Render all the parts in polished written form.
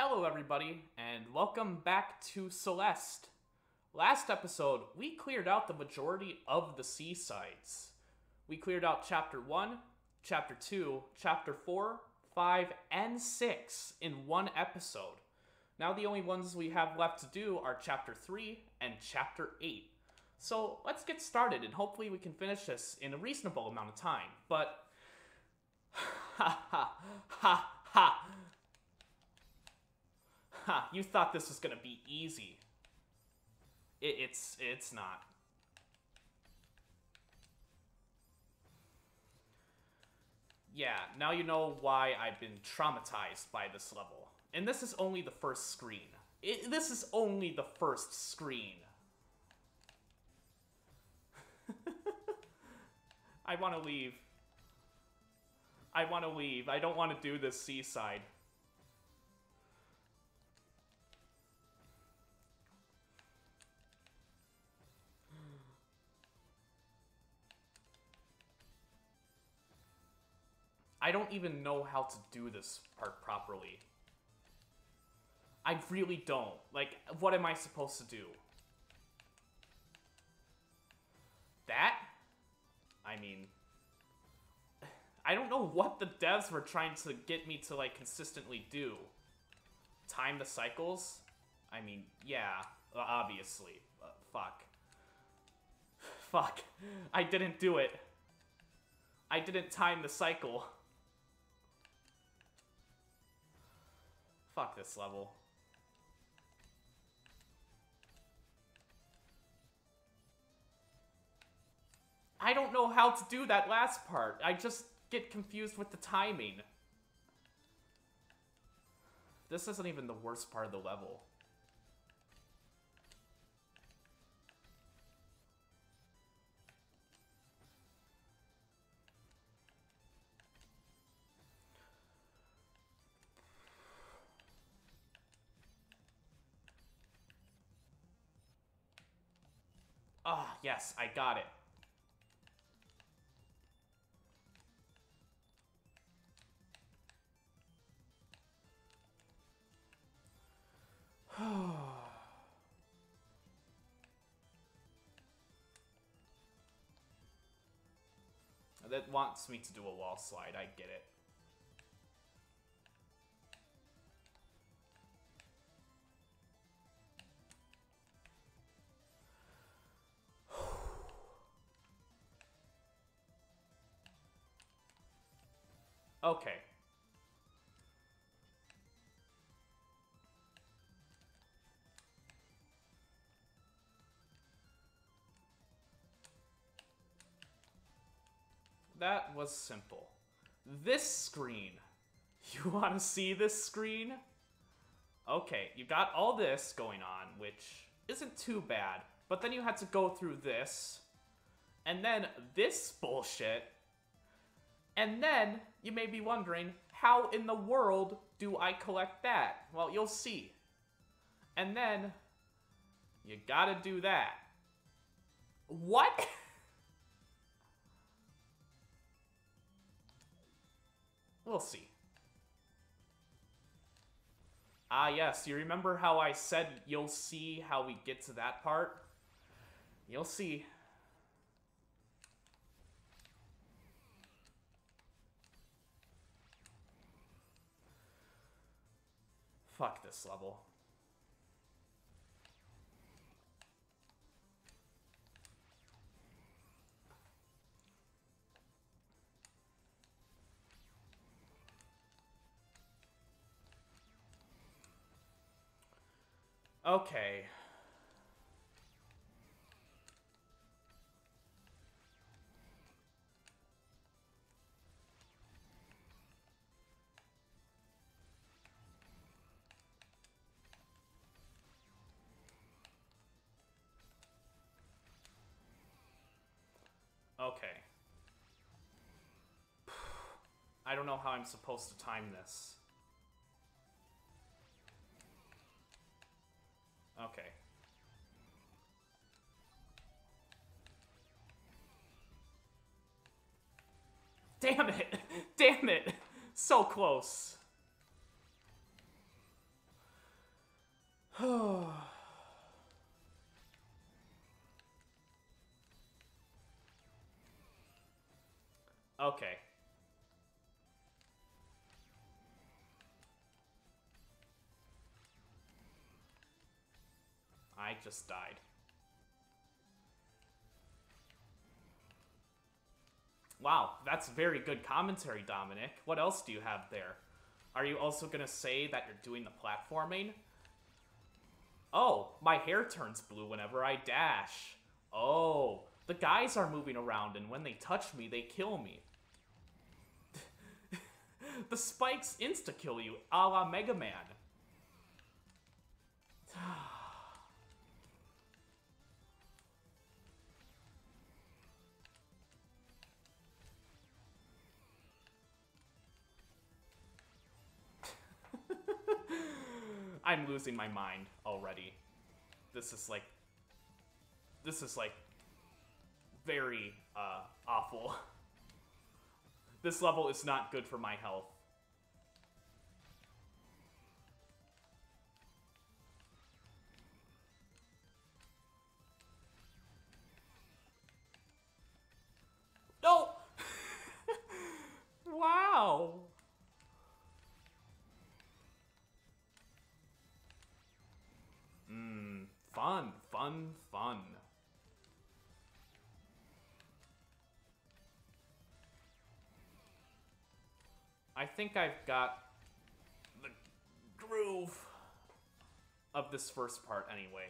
Hello, everybody, and welcome back to Celeste. Last episode, we cleared out the majority of the seasides. We cleared out Chapter 1, Chapter 2, Chapter 4, 5, and 6 in one episode. Now the only ones we have left to do are Chapter 3 and Chapter 8. So let's get started, and hopefully we can finish this in a reasonable amount of time. But... ha ha ha ha! Ha, you thought this was gonna be easy. It's not. Yeah, now you know why I've been traumatized by this level. And this is only the first screen. This is only the first screen. I want to leave. I want to leave. I don't want to do this seaside. I don't even know how to do this part properly. I really don't. Like, what am I supposed to do? That? I mean... I don't know what the devs were trying to get me to, like, consistently do. Time the cycles? I mean, yeah, obviously. Fuck. Fuck. I didn't do it. I didn't time the cycle. Fuck this level. I don't know how to do that last part. I just get confused with the timing. This isn't even the worst part of the level. Ah, yes, I got it. That wants me to do a wall slide, I get it. Okay. That was simple. This screen. You want to see this screen? Okay, you got all this going on, which isn't too bad. But then you had to go through this. And then this bullshit. And then, you may be wondering, how in the world do I collect that? Well, you'll see. And then, you gotta do that. What? We'll see. Ah, yes, you remember how I said you'll see how we get to that part? You'll see. Fuck this level. Okay. Okay. I don't know how I'm supposed to time this. Okay. Damn it! Damn it! So close. Okay. I just died. Wow, that's very good commentary, Dominic. What else do you have there? Are you also gonna say that you're doing the platforming? Oh, my hair turns blue whenever I dash. Oh, the guys are moving around, and when they touch me, they kill me. The spikes insta-kill you, a la Mega Man. I'm losing my mind already. This is like very awful. This level is not good for my health. No! Wow! Fun, fun, fun. I think I've got the groove of this first part anyway.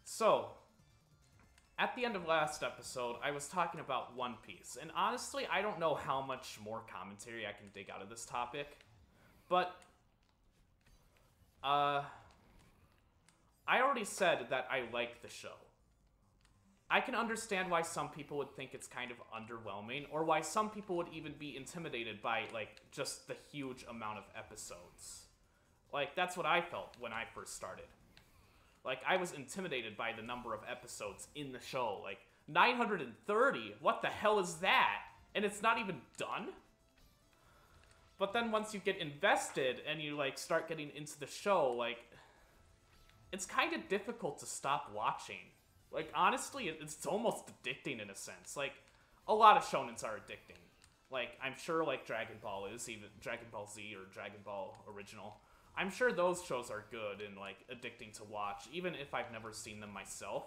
So, at the end of last episode, I was talking about One Piece, and honestly, I don't know how much more commentary I can dig out of this topic, but, I already said that I like the show. I can understand why some people would think it's kind of underwhelming, or why some people would even be intimidated by, like, just the huge amount of episodes. Like, that's what I felt when I first started. Like, I was intimidated by the number of episodes in the show. Like, 930? What the hell is that? And it's not even done? But then once you get invested and you, like, start getting into the show, like, it's kind of difficult to stop watching. Like, honestly, it's almost addicting in a sense. Like, a lot of shonens are addicting. Like, I'm sure, like, Dragon Ball is, even Dragon Ball Z or Dragon Ball Original. I'm sure those shows are good and, like, addicting to watch, even if I've never seen them myself.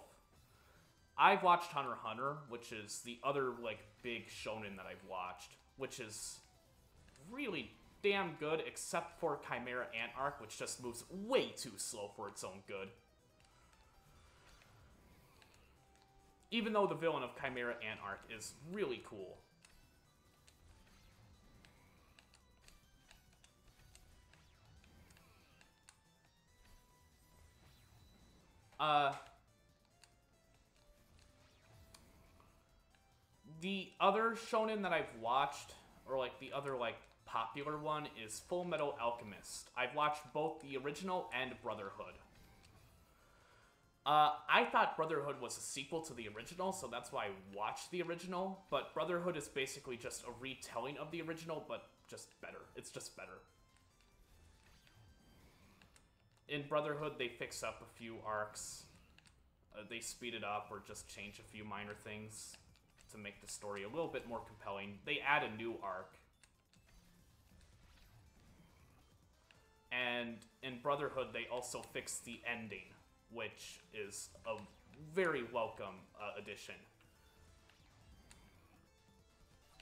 I've watched Hunter x Hunter, which is the other, like, big shonen that I've watched, which is really damn good, except for Chimera Ant Arc, which just moves way too slow for its own good. Even though the villain of Chimera Ant Arc is really cool. The other shonen that I've watched, or like the other like popular one, is Full Metal Alchemist. I've watched both the original and Brotherhood. I thought Brotherhood was a sequel to the original, so that's why I watched the original, but Brotherhood is basically just a retelling of the original, but just better. It's just better. In Brotherhood, they fix up a few arcs. They speed it up or just change a few minor things to make the story a little bit more compelling. They add a new arc. And in Brotherhood, they also fix the ending, which is a very welcome addition.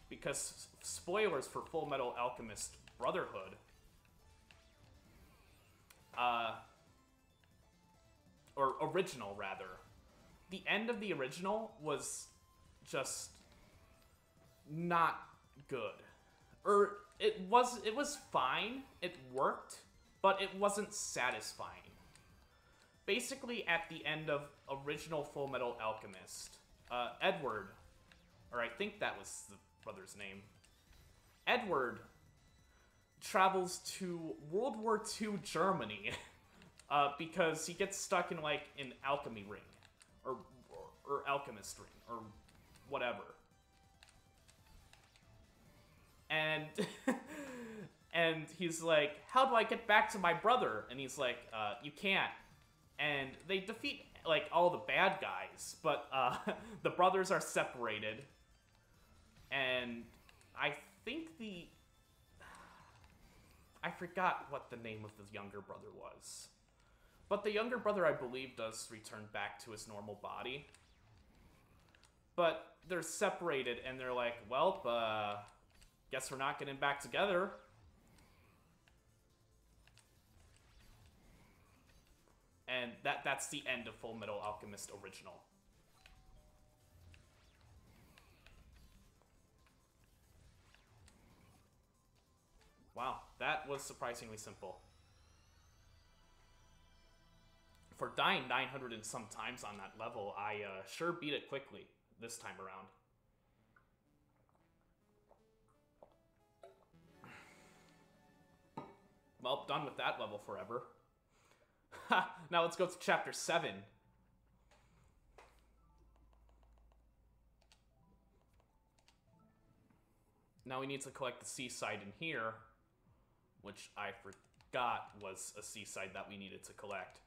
Because, spoilers for Full Metal Alchemist Brotherhood, or original, rather. The end of the original was just not good. Or, it was fine, it worked, but it wasn't satisfying. Basically, at the end of original Full Metal Alchemist, Edward, or I think that was the brother's name, Edward travels to World War II Germany because he gets stuck in, like, an alchemy ring, or alchemist ring, or whatever. And and he's like, how do I get back to my brother? And he's like, you can't. and they defeat like all the bad guys, but the brothers are separated, and I think I forgot what the name of the younger brother was. But the younger brother, I believe, does return back to his normal body. But they're separated, and they're like, well, guess we're not getting back together. And that's the end of Full Metal Alchemist Original. Wow, that was surprisingly simple. For dying 900 and some times on that level, I sure beat it quickly this time around. Well, done with that level forever. Ha! Now let's go to chapter 7. Now we need to collect the seaside in here, which I forgot was a seaside that we needed to collect.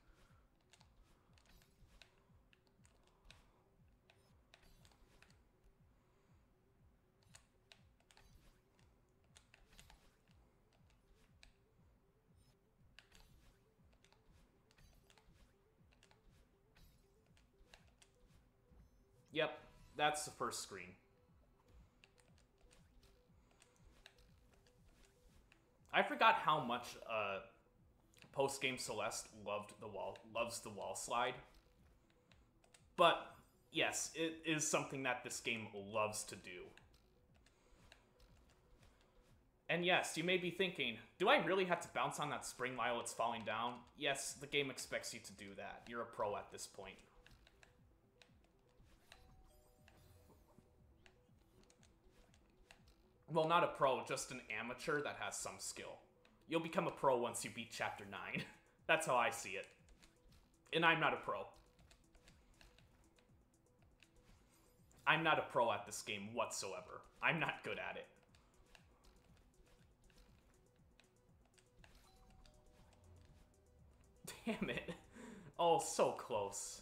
Yep, that's the first screen. I forgot how much post-game Celeste loves the wall slide. But yes, it is something that this game loves to do. And yes, you may be thinking, do I really have to bounce on that spring while it's falling down? Yes, the game expects you to do that. You're a pro at this point. Well, not a pro, just an amateur that has some skill. You'll become a pro once you beat Chapter 9. That's how I see it. And I'm not a pro. I'm not a pro at this game whatsoever. I'm not good at it. Damn it. Oh, so close.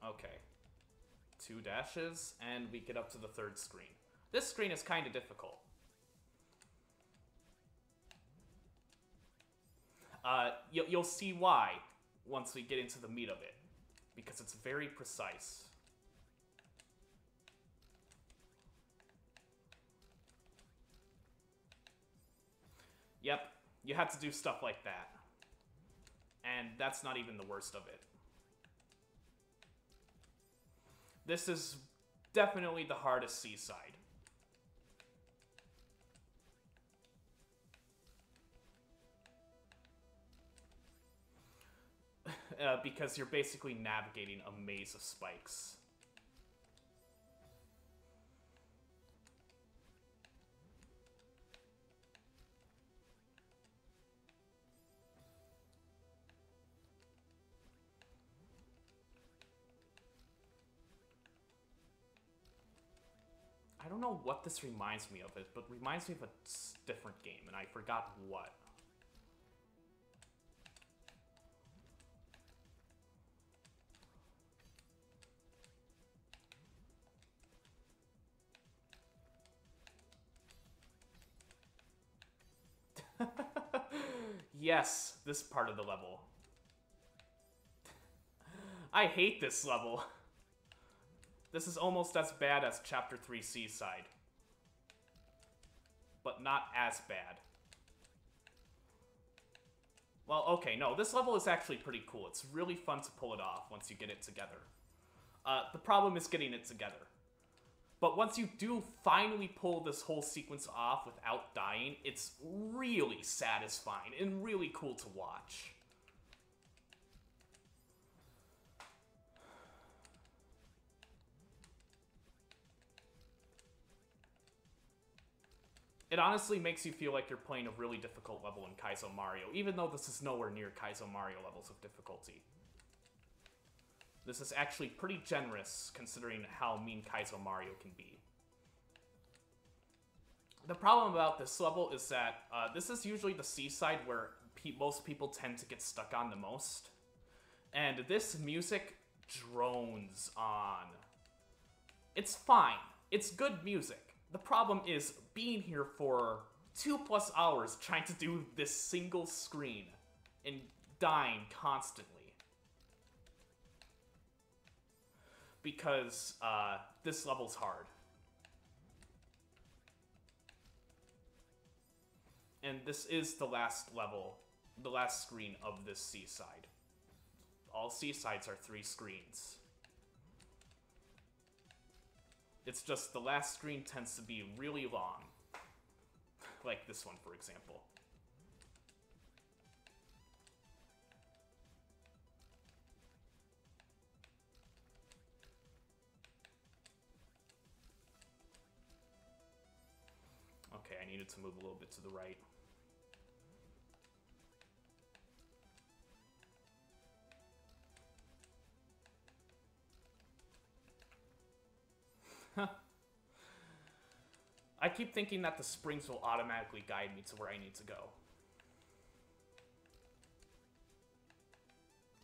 Okay. 2 dashes, and we get up to the third screen. This screen is kind of difficult. You'll see why once we get into the meat of it, because it's very precise. Yep, you have to do stuff like that. And that's not even the worst of it. This is definitely the hardest seaside. Because you're basically navigating a maze of spikes. I don't know what this reminds me of, but reminds me of a different game, and I forgot what. Yes, this part of the level. I hate this level. This is almost as bad as Chapter 3 Seaside. But not as bad. Well, okay, no, this level is actually pretty cool. It's really fun to pull it off once you get it together. The problem is getting it together. But once you do finally pull this whole sequence off without dying, it's really satisfying and really cool to watch. It honestly makes you feel like you're playing a really difficult level in Kaizo Mario, even though this is nowhere near Kaizo Mario levels of difficulty. This is actually pretty generous, considering how mean Kaizo Mario can be. The problem about this level is that this is usually the seaside where most people tend to get stuck on the most. And this music drones on. It's fine. It's good music. The problem is being here for 2+ hours trying to do this single screen and dying constantly. Because this level's hard. And this is the last level, the last screen of this seaside. All seasides are 3 screens. It's just the last screen tends to be really long. Like this one, for example. Okay, I needed to move a little bit to the right. I keep thinking that the springs will automatically guide me to where I need to go.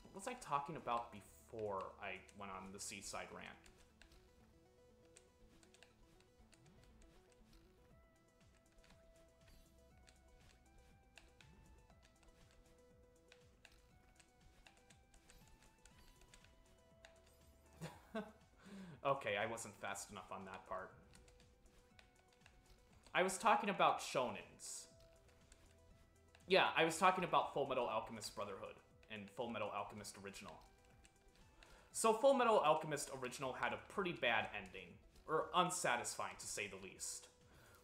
What was I talking about before I went on the seaside rant? Okay, I wasn't fast enough on that part. I was talking about shonens. Yeah, I was talking about Full Metal Alchemist Brotherhood and Full Metal Alchemist Original. So Full Metal Alchemist Original had a pretty bad ending, or unsatisfying to say the least.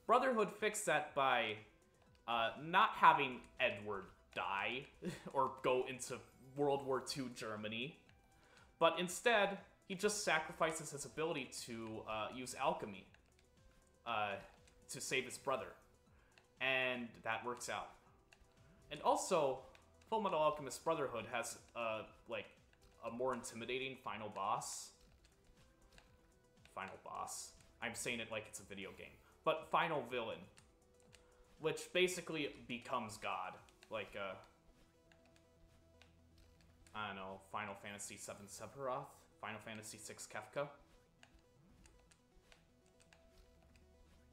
Brotherhood fixed that by not having Edward die or go into World War II Germany, but instead he just sacrifices his ability to use alchemy to save his brother, and that works out. And also, Full Metal Alchemist Brotherhood has like a more intimidating final boss. Final boss. I'm saying it like it's a video game, but final villain, which basically becomes God, like I don't know, Final Fantasy VII Sephiroth, Final Fantasy VI Kefka.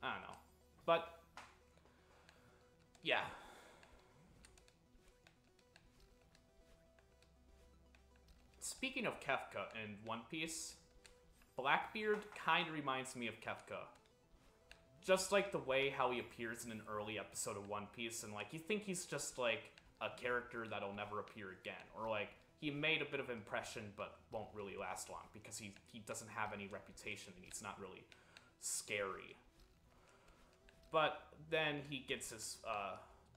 I don't know. But, yeah. Speaking of Kefka in One Piece, Blackbeard kind of reminds me of Kefka. Just like the way how he appears in an early episode of One Piece, and like, you think he's just like a character that'll never appear again. Or like, he made a bit of impression but won't really last long because he doesn't have any reputation and he's not really scary. But then he gets his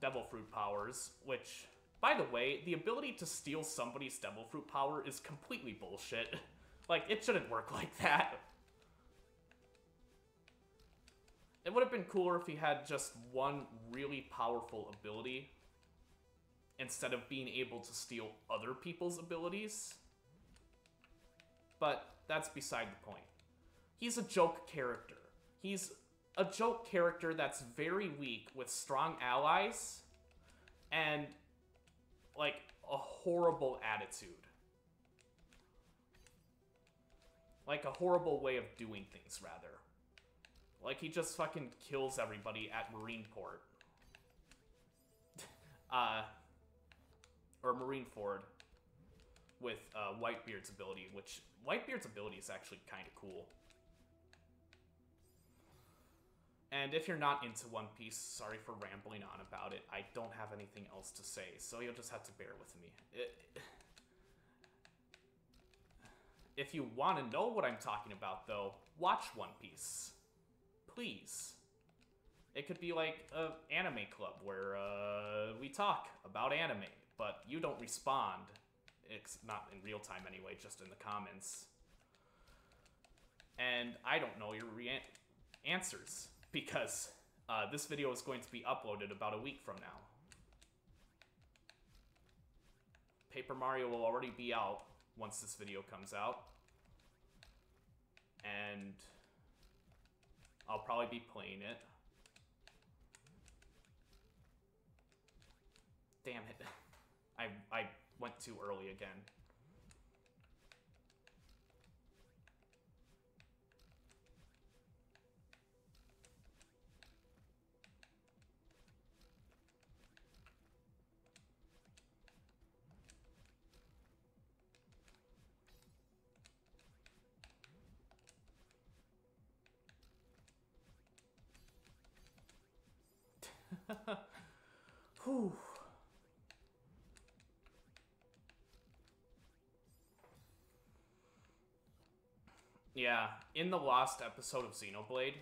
Devil Fruit powers, which, by the way, the ability to steal somebody's Devil Fruit power is completely bullshit. Like, it shouldn't work like that. It would have been cooler if he had just one really powerful ability instead of being able to steal other people's abilities. But that's beside the point. He's a joke character. He's a joke character that's very weak with strong allies and, like, a horrible attitude. Like, a horrible way of doing things, rather. Like, he just fucking kills everybody at Marineport. Or Marineford with Whitebeard's ability, which Whitebeard's ability is actually kind of cool. And if you're not into One Piece, sorry for rambling on about it. I don't have anything else to say, so you'll just have to bear with me. If you want to know what I'm talking about, though, watch One Piece. Please. It could be like an anime club where we talk about anime, but you don't respond. It's not in real time anyway, just in the comments. And I don't know your answers, because this video is going to be uploaded about a week from now. Paper Mario will already be out once this video comes out. And I'll probably be playing it. Damn it. I went too early again. Whew. Yeah, in the last episode of Xenoblade,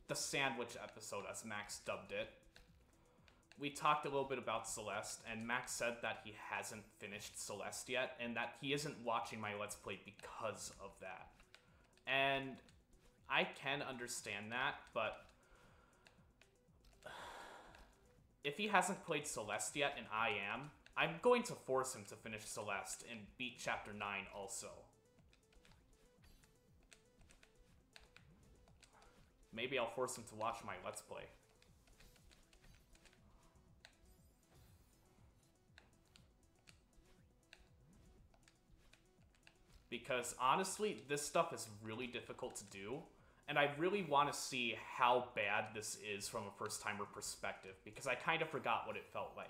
the sandwich episode, as Max dubbed it, we talked a little bit about Celeste, and Max said that he hasn't finished Celeste yet, and that he isn't watching my Let's Play because of that. And I can understand that, but if he hasn't played Celeste yet, and I am, I'm going to force him to finish Celeste and beat Chapter 9 also. Maybe I'll force him to watch my Let's Play. Because honestly, this stuff is really difficult to do, and I really want to see how bad this is from a first-timer perspective, because I kind of forgot what it felt like.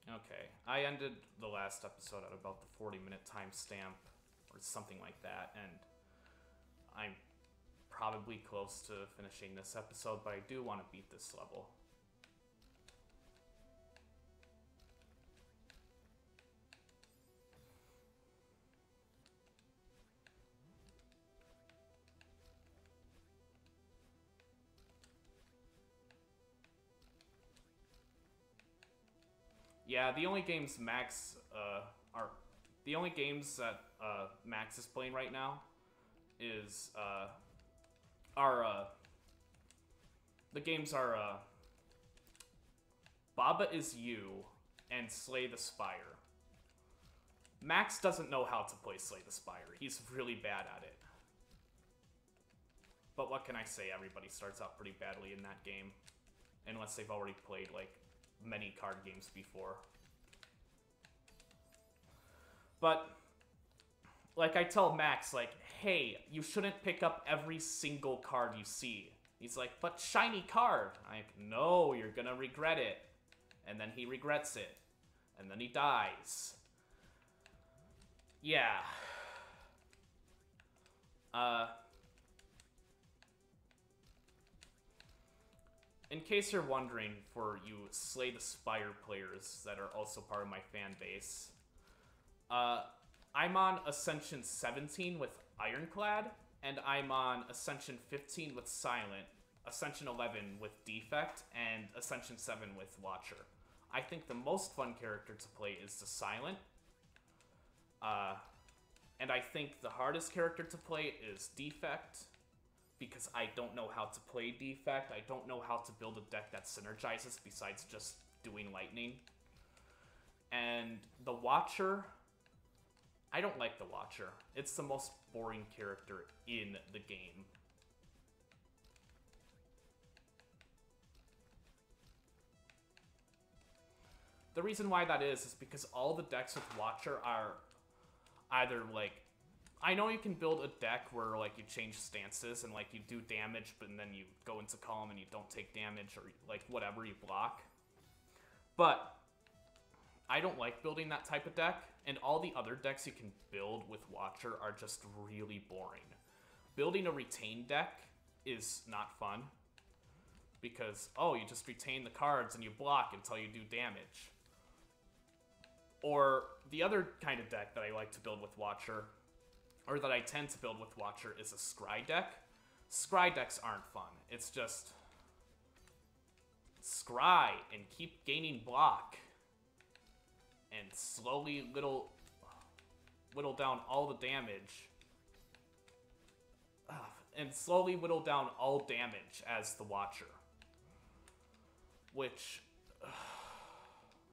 Okay, I ended the last episode at about the 40-minute timestamp, or something like that, and I'm probably close to finishing this episode, but I do want to beat this level. Yeah, the only games Max are the only games that Max is playing right now is the games are Baba Is You and Slay the Spire. Max doesn't know how to play Slay the Spire. He's really bad at it. But what can I say? Everybody starts out pretty badly in that game, unless they've already played like many card games before. But like I tell Max, like, hey, you shouldn't pick up every single card you see. He's like, but shiny card. I'm like, no, you're gonna regret it. And then he regrets it. And then he dies. Yeah. In case you're wondering, for you Slay the Spire players that are also part of my fan base, I'm on Ascension 17 with Ironclad, and I'm on Ascension 15 with Silent, Ascension 11 with Defect, and Ascension 7 with Watcher. I think the most fun character to play is the Silent, and I think the hardest character to play is Defect, because I don't know how to play Defect. I don't know how to build a deck that synergizes besides just doing Lightning. And the Watcher, I don't like the Watcher. It's the most boring character in the game. The reason why that is because all the decks with Watcher are either like, I know you can build a deck where like you change stances and like you do damage, but then you go into column and you don't take damage, or like whatever, you block. But I don't like building that type of deck, and all the other decks you can build with Watcher are just really boring. Building a retain deck is not fun, because, oh, you just retain the cards and you block until you do damage. Or the other kind of deck that I like to build with Watcher, or that I tend to build with Watcher, is a Scry deck. Scry decks aren't fun. It's just scry and keep gaining block and slowly whittle down all the damage. And slowly whittle down all damage as the Watcher. Which,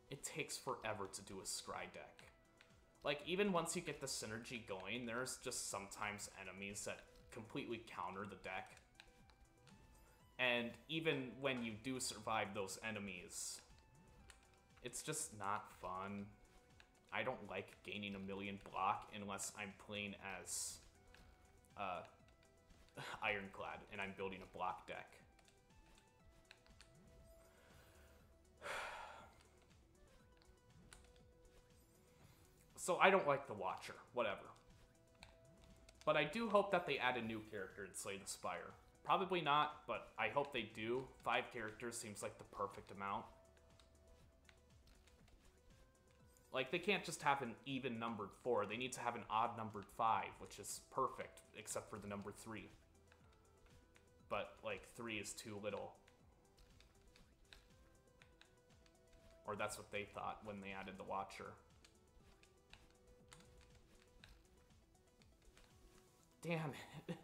it takes forever to do a Scry deck. Like, even once you get the synergy going, there's just sometimes enemies that completely counter the deck. And even when you do survive those enemies, it's just not fun. I don't like gaining 1,000,000 block unless I'm playing as Ironclad and I'm building a block deck. So I don't like the Watcher, whatever. But I do hope that they add a new character in Slay the Spire. Probably not, but I hope they do. 5 characters seems like the perfect amount. Like, they can't just have an even-numbered 4. They need to have an odd-numbered 5, which is perfect, except for the number 3. But, like, 3 is too little. Or that's what they thought when they added the Watcher. Damn it.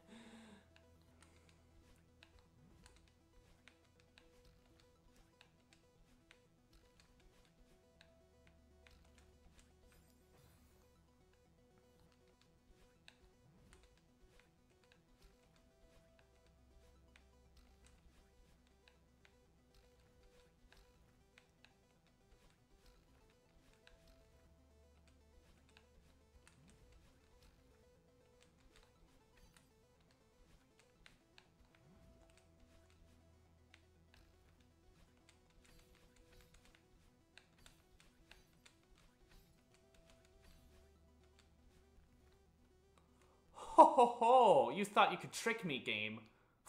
Ho ho ho! You thought you could trick me, game.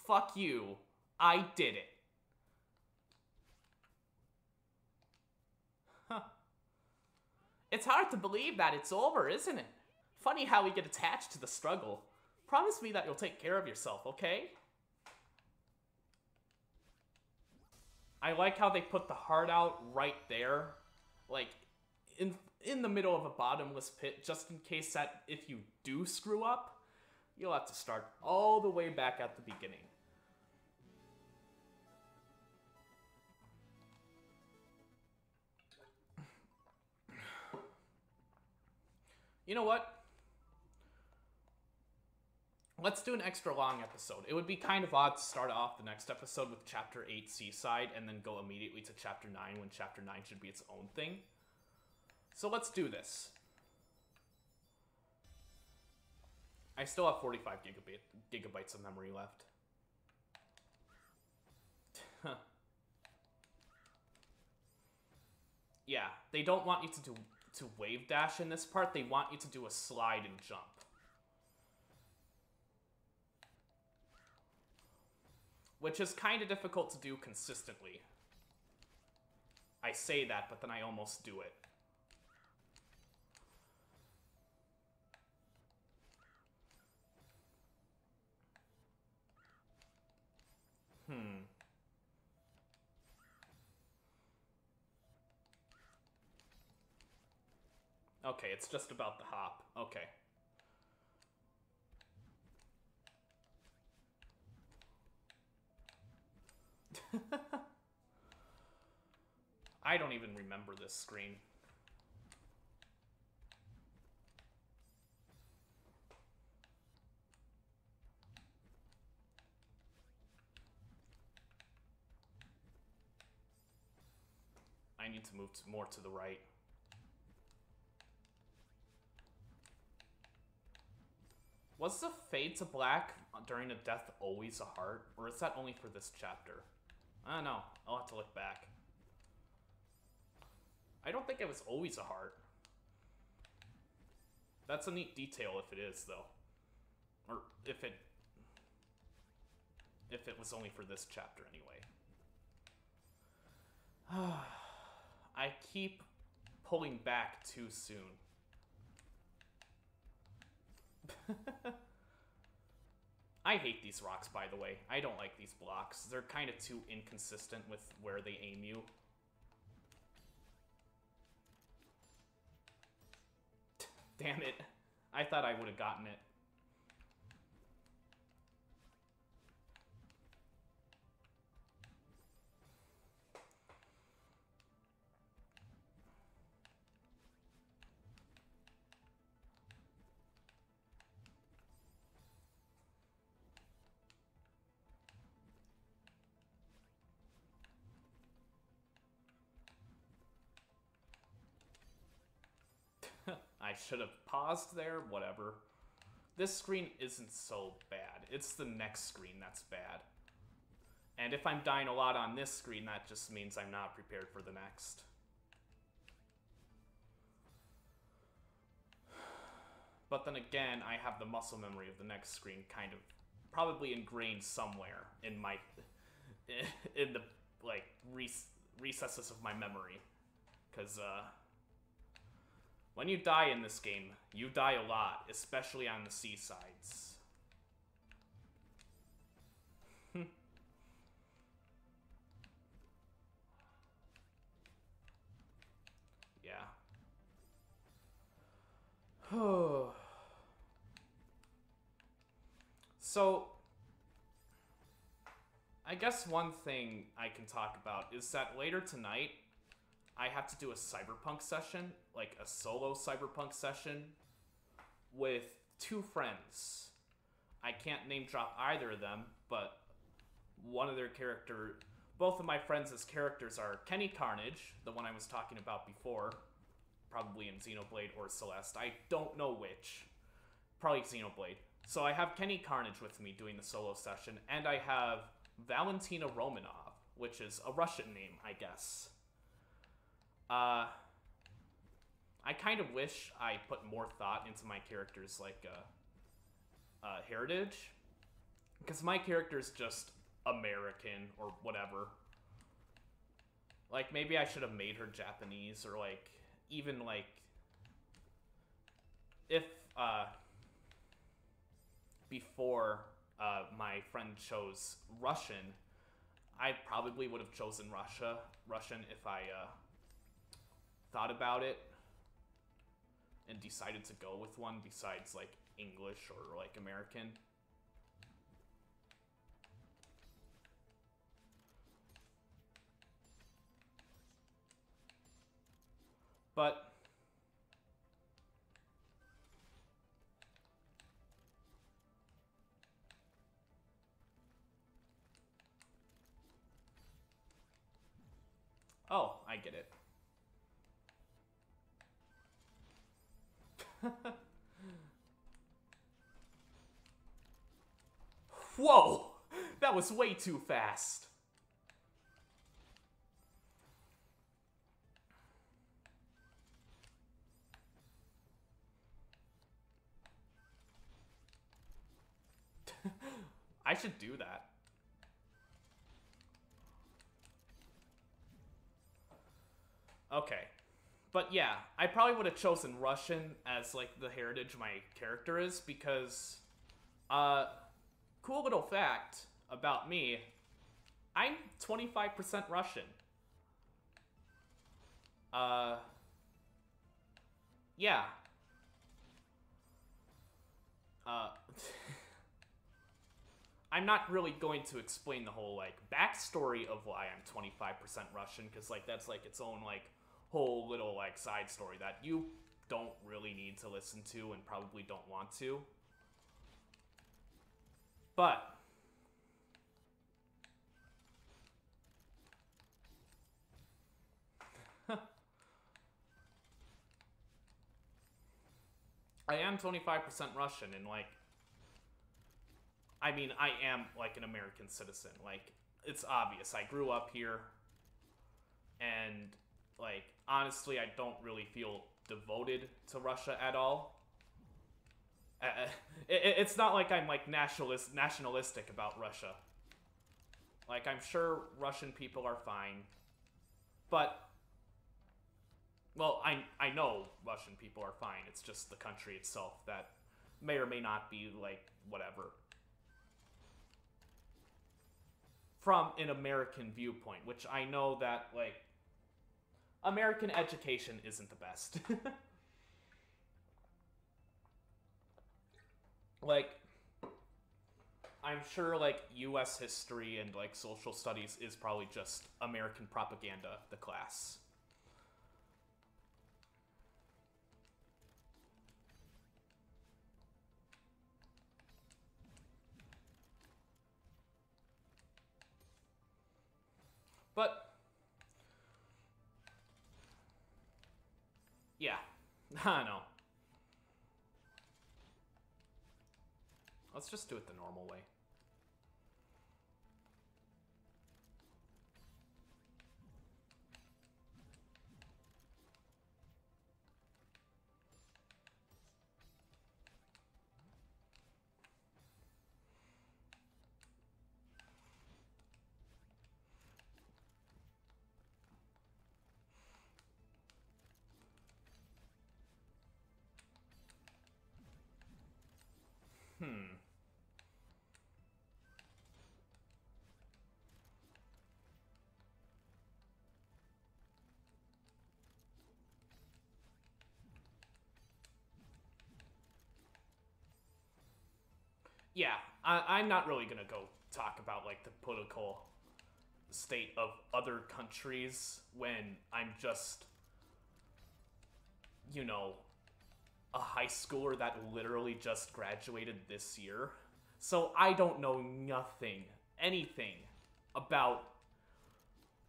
Fuck you. I did it. Huh. It's hard to believe that it's over, isn't it? Funny how we get attached to the struggle. Promise me that you'll take care of yourself, okay? I like how they put the heart out right there. Like, in the middle of a bottomless pit, just in case that if you do screw up, you'll have to start all the way back at the beginning. You know what? Let's do an extra long episode. It would be kind of odd to start off the next episode with Chapter 8 Seaside and then go immediately to Chapter 9 when Chapter 9 should be its own thing. So let's do this. I still have 45 gigabytes of memory left. Yeah, they don't want you to wave dash in this part. They want you to do a slide and jump. Which is kind of difficult to do consistently. I say that, but then I almost do it. Okay, it's just about the hop. Okay. I don't even remember this screen. I need to move more to the right. Was the fade to black during a death always a heart? Or is that only for this chapter? I don't know. I'll have to look back. I don't think it was always a heart. That's a neat detail if it is, though. Or if it was only for this chapter, anyway. I keep pulling back too soon. I hate these rocks, by the way. I don't like these blocks. They're kind of too inconsistent with where they aim you. Damn it. I thought I would have gotten it. should have paused there, whatever. This screen isn't so bad. It's the next screen that's bad. And if I'm dying a lot on this screen, that just means I'm not prepared for the next. But then again, I have the muscle memory of the next screen kind of probably ingrained somewhere in my in the like recesses of my memory, because when you die in this game, you die a lot, especially on the seasides. Yeah. So, I guess one thing I can talk about is that later tonight, I have to do a cyberpunk session, like a solo cyberpunk session, with 2 friends. I can't name drop either of them, but one of their both of my friends' characters are Kenny Carnage, the one I was talking about before, probably in Xenoblade or Celeste. I don't know which. Probably Xenoblade. So I have Kenny Carnage with me doing the solo session, and I have Valentina Romanov, which is a Russian name, I guess. I kind of wish I put more thought into my character's, like, heritage. Because my character's just American, or whatever. Like, maybe I should have made her Japanese, or, like, even, like, if, before my friend chose Russian, I probably would have chosen Russian if I thought about it and decided to go with one besides like English or like American. But oh, I get it. Whoa! That was way too fast. I should do that. Okay. But yeah, I probably would have chosen Russian as like the heritage my character is because cool little fact about me, I'm 25% Russian. Yeah. I'm not really going to explain the whole like backstory of why I'm 25% Russian, because like that's like its own like whole little like side story that you don't really need to listen to and probably don't want to. But I am 25% Russian, and like I mean, I am like an American citizen. Like, it's obvious. I grew up here, and like honestly, I don't really feel devoted to Russia at all. It's not like I'm like nationalistic about Russia. Like, I'm sure Russian people are fine, but well, I know Russian people are fine. It's just the country itself that may or may not be like whatever. From an American viewpoint, which I know that, like, American education isn't the best. Like, I'm sure, like, US history and, like, social studies is probably just American propaganda, the class. But yeah, I don't know. Let's just do it the normal way. Yeah, I'm not really gonna go talk about like the political state of other countries when I'm just, you know, a high schooler that literally just graduated this year. So I don't know anything about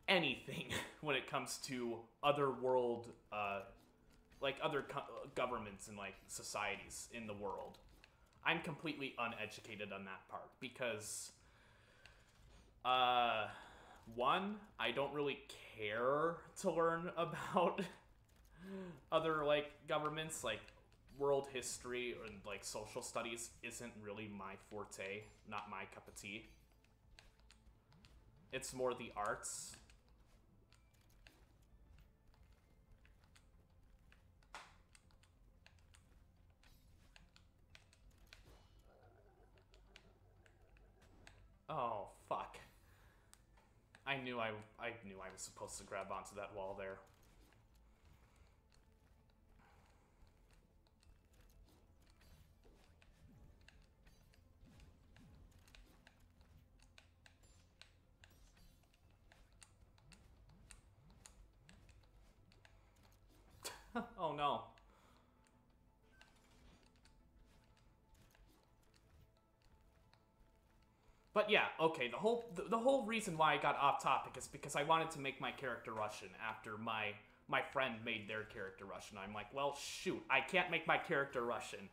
anything when it comes to other world, like other governments and like societies in the world. I'm completely uneducated on that part because, one, I don't really care to learn about other, like, governments, like, world history and, like, social studies isn't really my forte, not my cup of tea. It's more the arts. Oh, fuck. I knew I was supposed to grab onto that wall there. Oh no. But yeah, okay, the whole reason why I got off topic is because I wanted to make my character Russian after my friend made their character Russian. I'm like, well, shoot, I can't make my character Russian.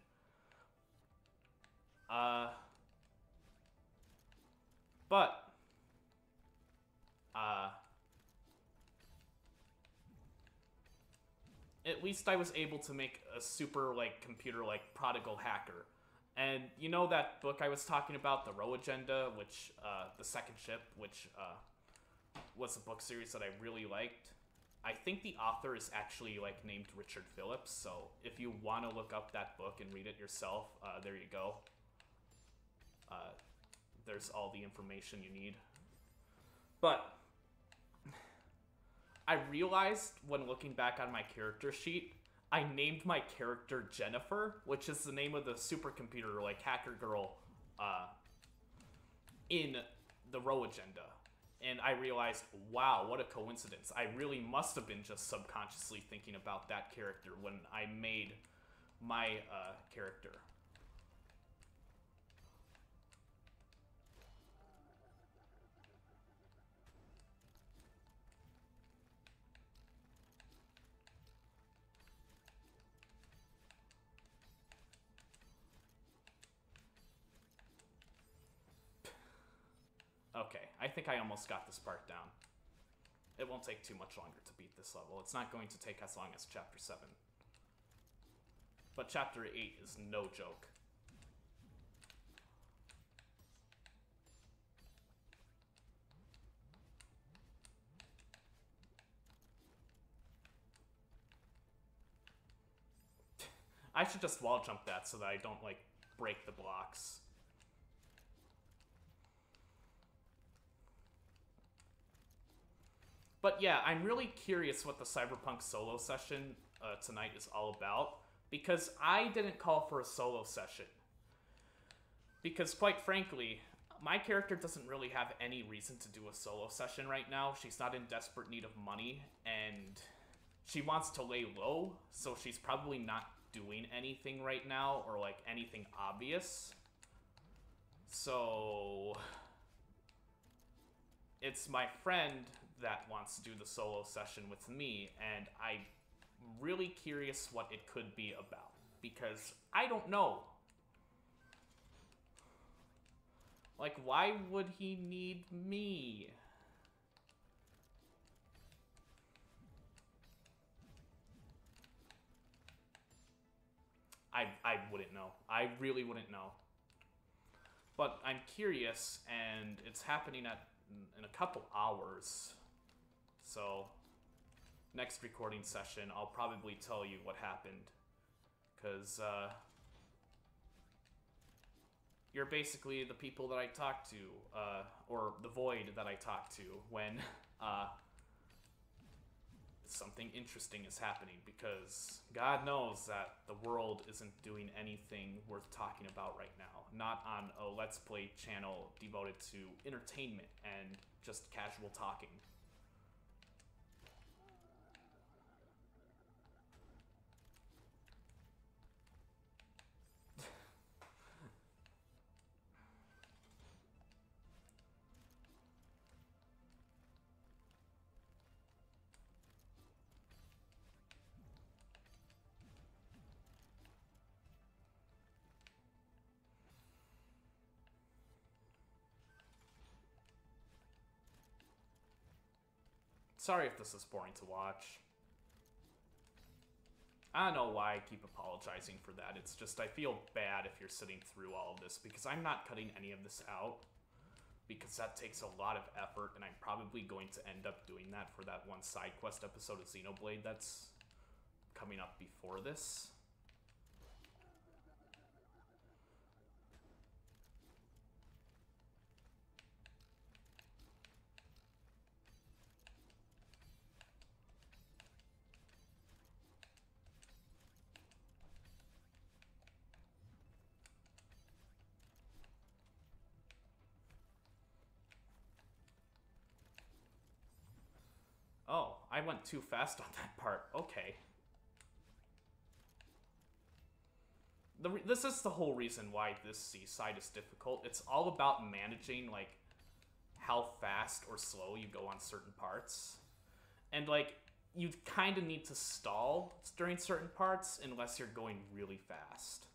But at least I was able to make a super, like, computer, like, prodigal hacker. And you know that book I was talking about, The Row Agenda, which, the second ship, which, was a book series that I really liked? I think the author is actually, like, named Richard Phillips, so if you want to look up that book and read it yourself, there you go. There's all the information you need. But I realized when looking back on my character sheet, I named my character Jennifer, which is the name of the supercomputer, like, hacker girl, in the Row Agenda. And I realized, wow, what a coincidence. I really must have been just subconsciously thinking about that character when I made my, character. Okay, I think I almost got this part down. It won't take too much longer to beat this level. It's not going to take as long as Chapter 7. But Chapter 8 is no joke. I should just wall jump that so that I don't, like, break the blocks. But yeah, I'm really curious what the Cyberpunk solo session tonight is all about, because I didn't call for a solo session. Because quite frankly, my character doesn't really have any reason to do a solo session right now. She's not in desperate need of money, and she wants to lay low, so she's probably not doing anything right now, or like anything obvious. So it's my friend that wants to do the solo session with me, and I'm really curious what it could be about, because I don't know. Like, why would he need me? I wouldn't know. I really wouldn't know. But I'm curious, and it's happening in a couple hours. So, next recording session, I'll probably tell you what happened. Because, you're basically the people that I talk to, or the void that I talk to when, something interesting is happening, because God knows that the world isn't doing anything worth talking about right now. Not on a Let's Play channel devoted to entertainment and just casual talking. Sorry if this is boring to watch. I don't know why I keep apologizing for that. It's just I feel bad if you're sitting through all of this, because I'm not cutting any of this out, because that takes a lot of effort, and I'm probably going to end up doing that for that one side quest episode of Xenoblade that's coming up before this. Oh, I went too fast on that part. Okay. This is the whole reason why this seaside is difficult. It's all about managing, like, how fast or slow you go on certain parts. And, like, you kind of need to stall during certain parts unless you're going really fast.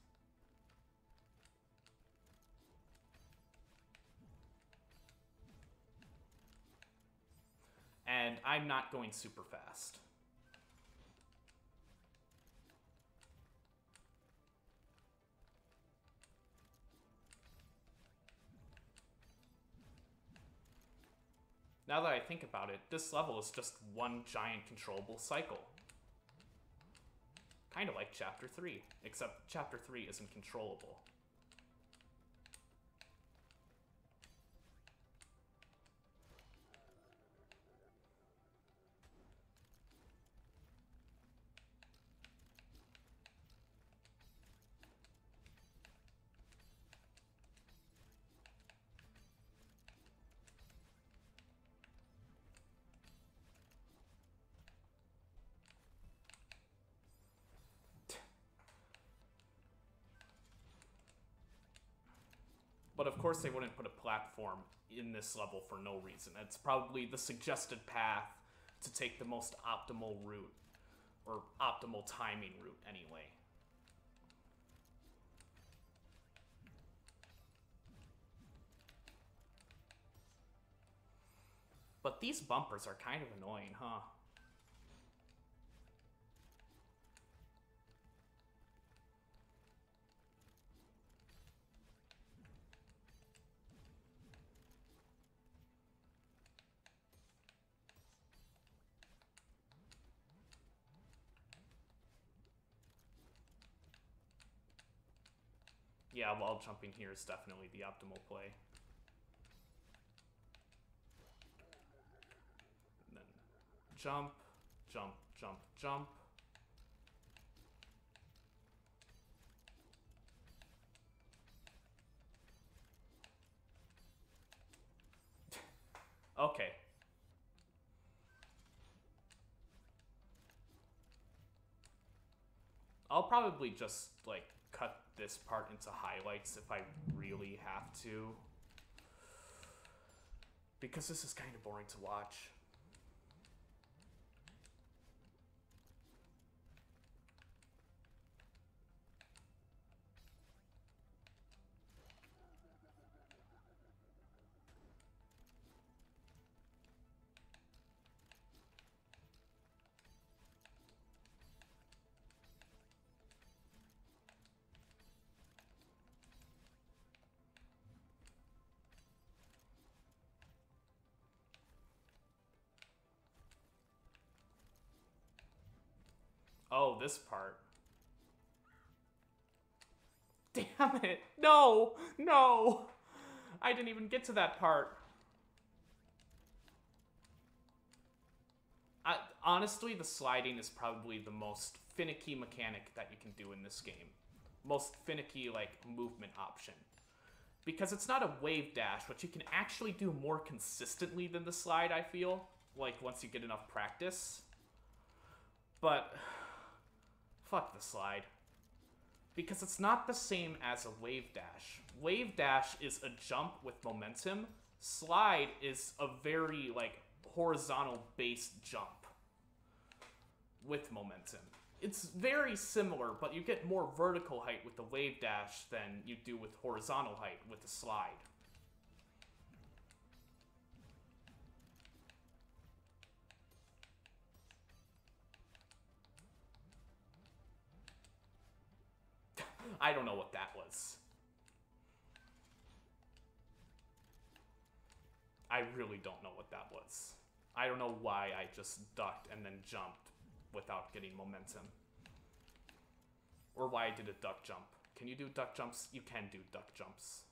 And I'm not going super fast. Now that I think about it, this level is just one giant controllable cycle. Kind of like Chapter 3, except Chapter 3 isn't controllable. But of course they wouldn't put a platform in this level for no reason. It's probably the suggested path to take the most optimal route, or optimal timing route anyway. But these bumpers are kind of annoying, huh? Yeah, wall jumping here is definitely the optimal play. And then jump, jump, jump, jump. Okay. I'll probably just, like, cut this part into highlights if I really have to. Because this is kind of boring to watch. Oh, this part. Damn it. No! No! I didn't even get to that part. Honestly, the sliding is probably the most finicky mechanic that you can do in this game. Most finicky, like, movement option. Because it's not a wave dash, which you can actually do more consistently than the slide, I feel. Like, once you get enough practice. But, fuck the slide. Because it's not the same as a wave dash. Wave dash is a jump with momentum. Slide is a very, like, horizontal-based jump with momentum. It's very similar, but you get more vertical height with the wave dash than you do with horizontal height with the slide. I don't know what that was. I really don't know what that was. I don't know why I just ducked and then jumped without getting momentum. Or why I did a duck jump. Can you do duck jumps? You can do duck jumps.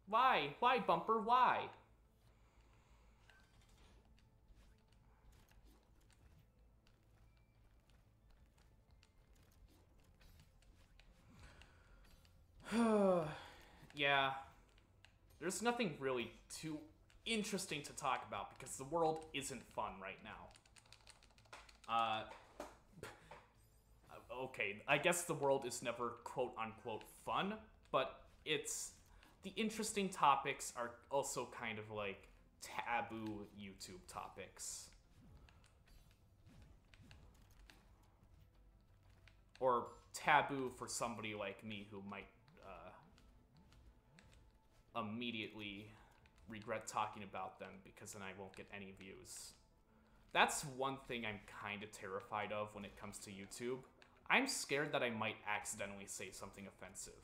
Why? Why, Bumper? Why? Yeah. There's nothing really too interesting to talk about because the world isn't fun right now. Okay, I guess the world is never quote-unquote fun, but it's... The interesting topics are also kind of like taboo YouTube topics. Or taboo for somebody like me who might immediately regret talking about them because then I won't get any views. That's one thing I'm kind of terrified of when it comes to YouTube. I'm scared that I might accidentally say something offensive.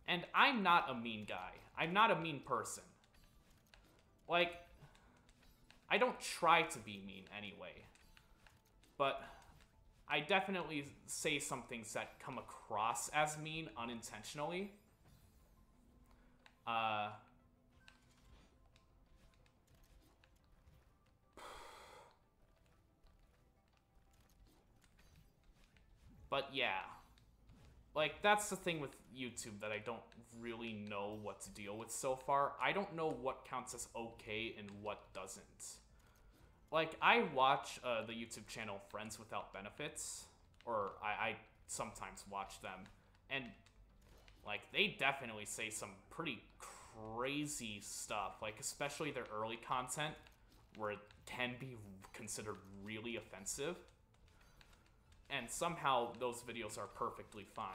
And I'm not a mean guy. I'm not a mean person. Like, I don't try to be mean anyway. But I definitely say some things that come across as mean unintentionally. But yeah. Like, that's the thing with YouTube that I don't really know what to deal with so far. I don't know what counts as okay and what doesn't. Like, I watch the YouTube channel Friends Without Benefits, or I sometimes watch them, and, like, they definitely say some pretty crazy stuff, like, especially their early content, where it can be considered really offensive. And somehow those videos are perfectly fine.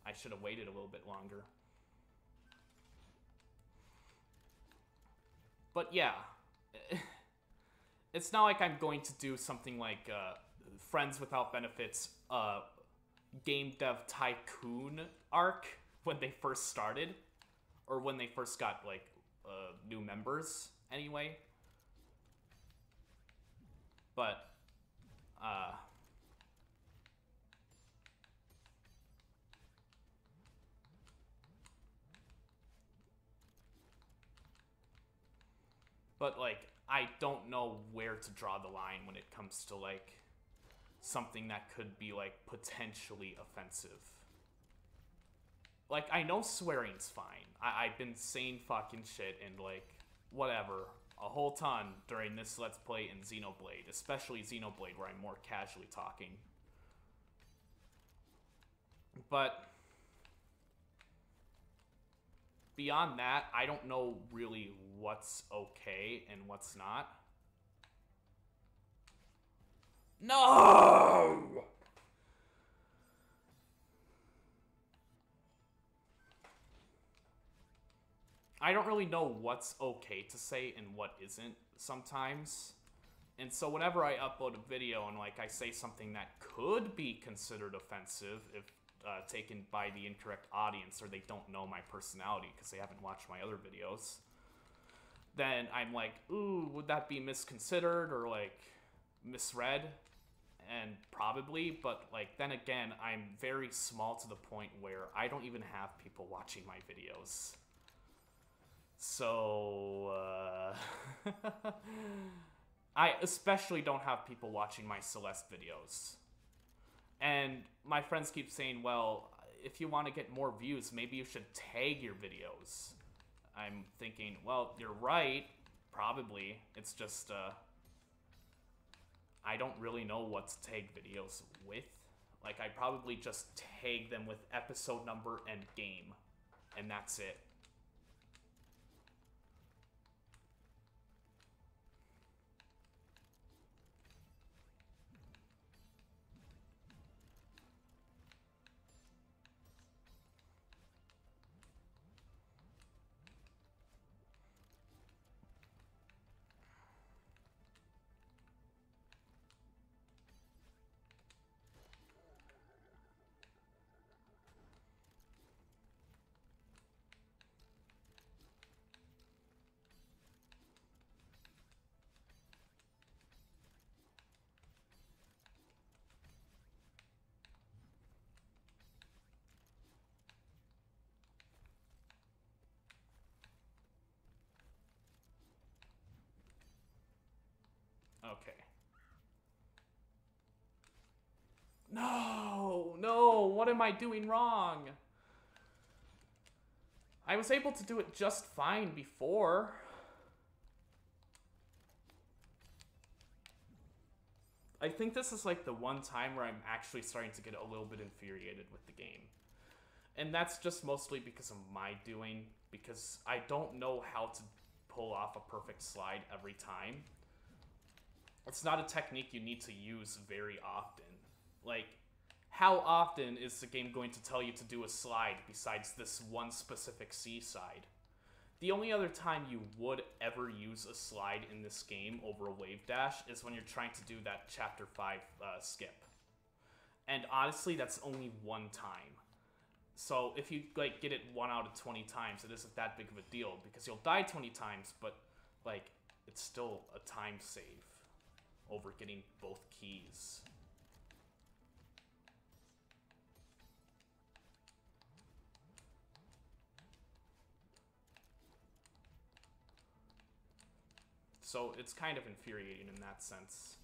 I should have waited a little bit longer. But yeah. It's not like I'm going to do something like Friends Without Benefits Game Dev Tycoon arc when they first started, or when they first got, like, new members, anyway. But, like, I don't know where to draw the line when it comes to, like, something that could be, like, potentially offensive. Like, I know swearing's fine. I've been saying fucking shit and, like, whatever, a whole ton during this Let's Play in Xenoblade. Especially Xenoblade, where I'm more casually talking. But beyond that, I don't know really what's okay and what's not. No! I don't really know what's okay to say and what isn't sometimes. And so whenever I upload a video and like I say something that could be considered offensive if taken by the incorrect audience, or they don't know my personality because they haven't watched my other videos, then I'm like, ooh, would that be misconsidered or like misread? And probably, but like then again, I'm very small to the point where I don't even have people watching my videos. So, I especially don't have people watching my Celeste videos. And my friends keep saying, well, if you want to get more views, maybe you should tag your videos. I'm thinking, well, you're right, probably. It's just, I don't really know what to tag videos with. Like, I probably just tag them with episode number and game, and that's it. Okay. No, what am I doing wrong? I was able to do it just fine before. I think this is like the one time where I'm actually starting to get a little bit infuriated with the game. And that's just mostly because of my doing, because I don't know how to pull off a perfect slide every time. It's not a technique you need to use very often. Like, how often is the game going to tell you to do a slide besides this one specific seaside? The only other time you would ever use a slide in this game over a wave dash is when you're trying to do that Chapter 5 skip. And honestly, that's only one time. So if you like get it 1 out of 20 times, it isn't that big of a deal because you'll die 20 times, but like it's still a time save over getting both keys. So it's kind of infuriating in that sense.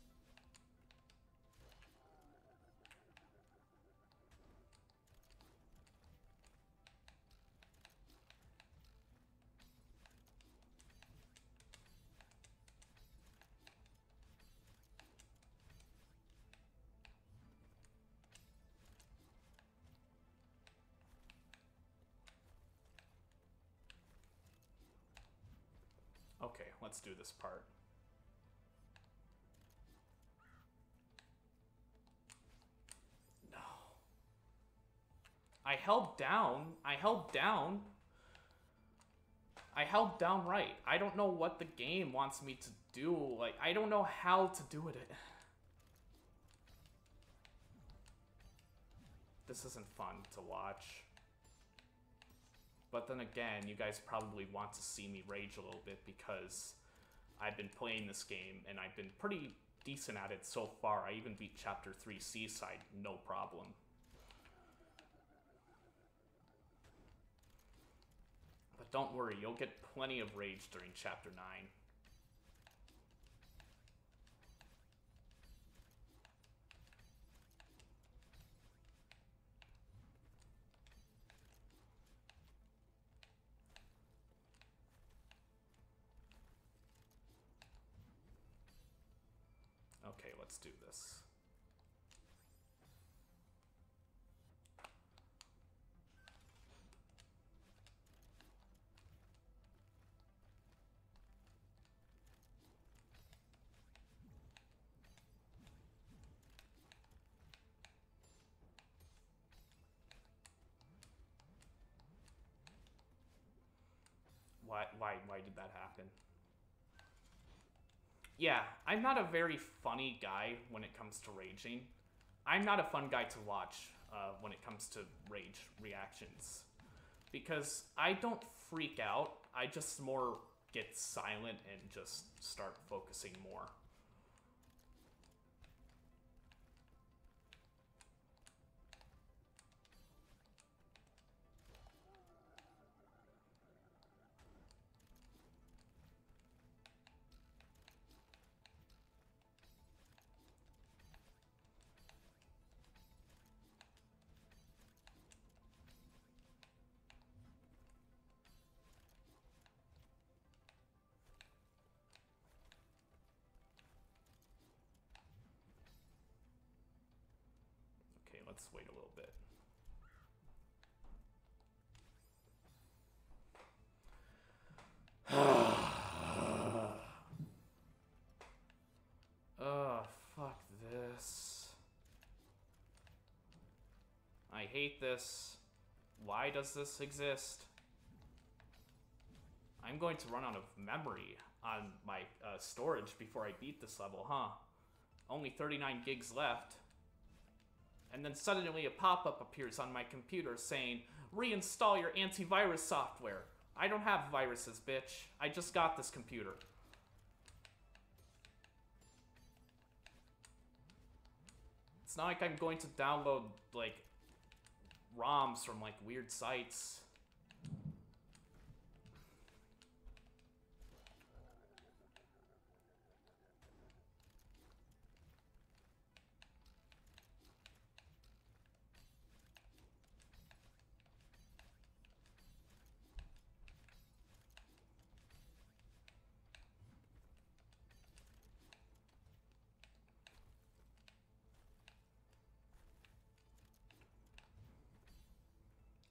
Okay, let's do this part. No. I held down. I held down. I held down right. I don't know what the game wants me to do. Like, I don't know how to do it. This isn't fun to watch. But then again, you guys probably want to see me rage a little bit because I've been playing this game and I've been pretty decent at it so far. I even beat Chapter 3 Seaside, no problem. But don't worry, you'll get plenty of rage during Chapter 9. Okay, let's do this. Why did that happen? Yeah, I'm not a very funny guy when it comes to raging. I'm not a fun guy to watch when it comes to rage reactions. Because I don't freak out, I just more get silent and just start focusing more. Okay, let's wait a little bit. Fuck this. I hate this. Why does this exist? I'm going to run out of memory on my storage before I beat this level, huh? Only 39 gigs left. And then suddenly a pop-up appears on my computer saying, reinstall your antivirus software. I don't have viruses, bitch. I just got this computer. It's not like I'm going to download, like, ROMs from, like, weird sites.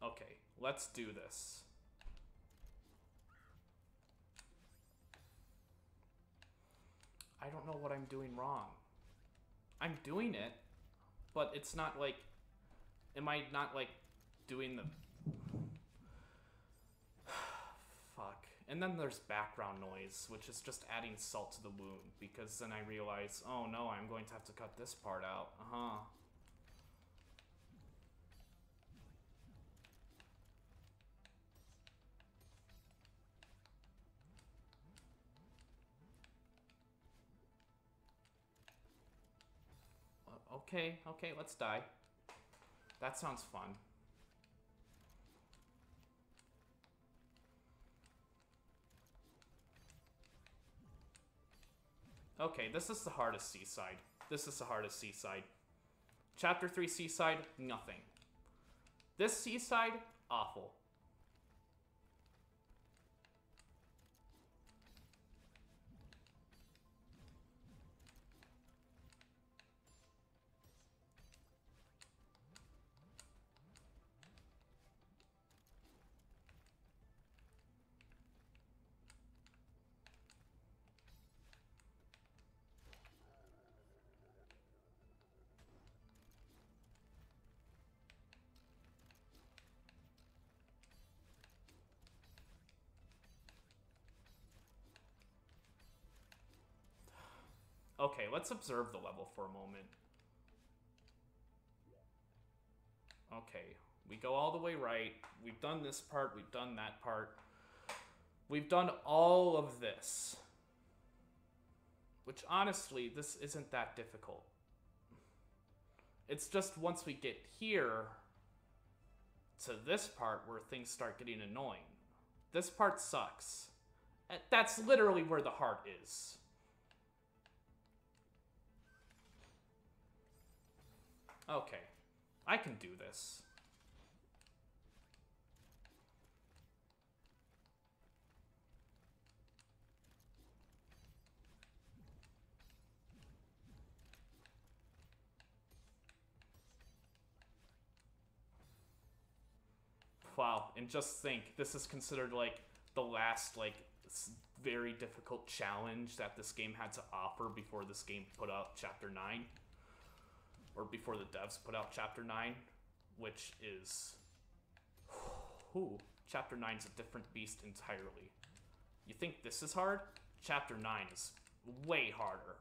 Okay, let's do this. I don't know what I'm doing wrong. I'm doing it, but it's not like... Am I not, like, doing the... Fuck. And then there's background noise, which is just adding salt to the wound, because then I realize, oh no, I'm going to have to cut this part out. Uh-huh. Okay, let's die. That sounds fun. Okay, this is the hardest seaside. This is the hardest seaside. Chapter 3 seaside, nothing. This seaside, awful. Okay, let's observe the level for a moment. Okay, we go all the way right. We've done this part, we've done that part. We've done all of this. Which, honestly, this isn't that difficult. It's just once we get here to this part where things start getting annoying. This part sucks. That's literally where the heart is. Okay, I can do this. Wow, and just think, this is considered like the last like very difficult challenge that this game had to offer before this game put out Chapter 9. Or before the devs put out Chapter 9, which is... Chapter 9's a different beast entirely. You think this is hard? Chapter 9 is way harder.